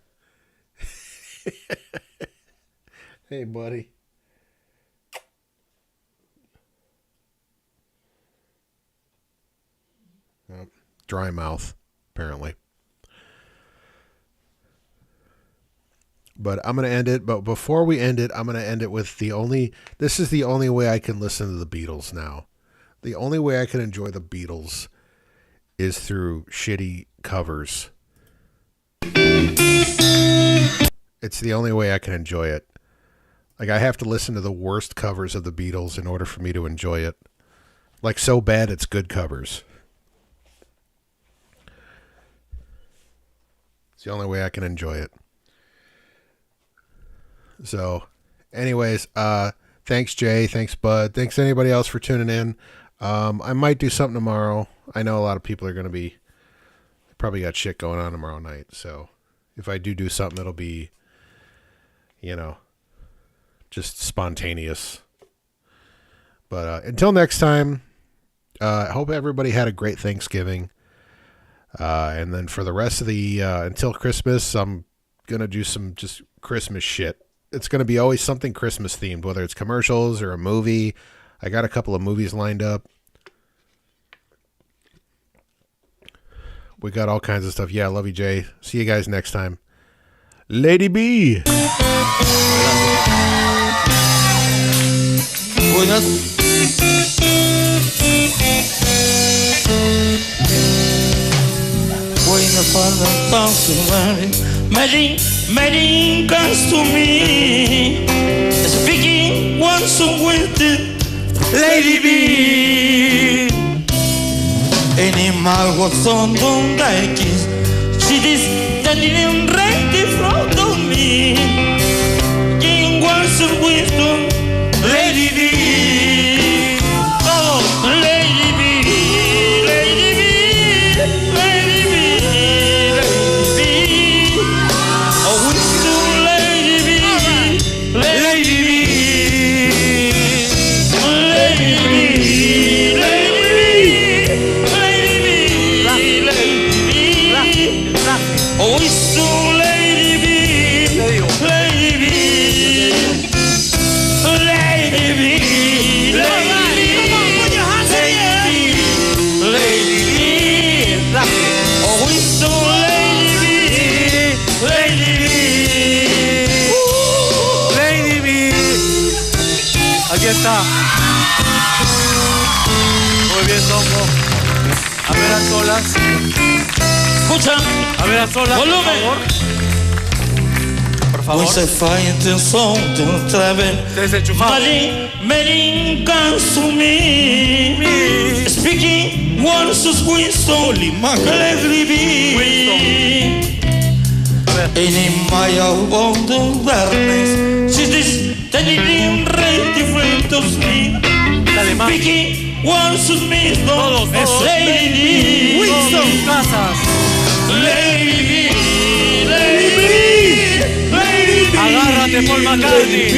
Hey, buddy. Oh, dry mouth, apparently. But I'm going to end it. But before we end it, I'm going to end it with this is the only way I can listen to the Beatles now. The only way I can enjoy the Beatles is through shitty covers. It's the only way I can enjoy it. Like, I have to listen to the worst covers of the Beatles in order for me to enjoy it. Like, so bad it's good covers. It's the only way I can enjoy it. So, anyways, thanks, Jay. Thanks, Bud. Thanks, anybody else, for tuning in. I might do something tomorrow. I know a lot of people are going to be probably got shit going on tomorrow night. So, if I do something, it'll be, just spontaneous. But until next time, I hope everybody had a great Thanksgiving. And then for the rest of the, until Christmas, I'm going to do some just Christmas shit. It's going to be always something Christmas themed, whether it's commercials or a movie. I got a couple of movies lined up. We got all kinds of stuff. Yeah, I love you, Jay. See you guys next time. Lady B. Medin comes to me, speaking one song with the Lady B. Animal was on the kiss. She is standing right in front of me. King one song with the Lady B. Oh, Lady B, Lady B, Lady B, Lady B. Oh, it's to Lady B, Lady B, Lady B, Lady B, Lady B. Oh, it's to Lady B, Lady B, Lady B, Lady B, oh, it's to Lady B, Lady B, Lady B. Aquí está. Muy bien, Tongo. A ver a solas. Escucha. A ver a solas, por Volumen. favor. Por favor. Você faz intenção de outra vez. Desenchufado. Medin comes to me, speaking one wisdom, Lady B. In my abundant darkness, she is standing right in front of me, speaking one wisdom, Lady B. Winston Casas. Lady B, Lady B, Lady B. Agárrate, Paul McCartney.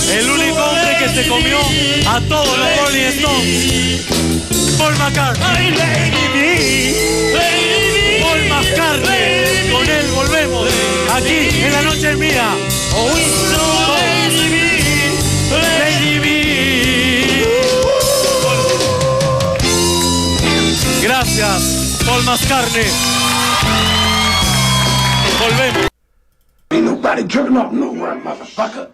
El único hombre que se comió a todos los Rolling Stones. Paul McCartney. Paul McCartney. Con él volvemos. Aquí en La Noche es Mía. Lady B. Gracias, Paul McCartney. Volvemos. Ain't nobody jerking off nowhere, motherfucker.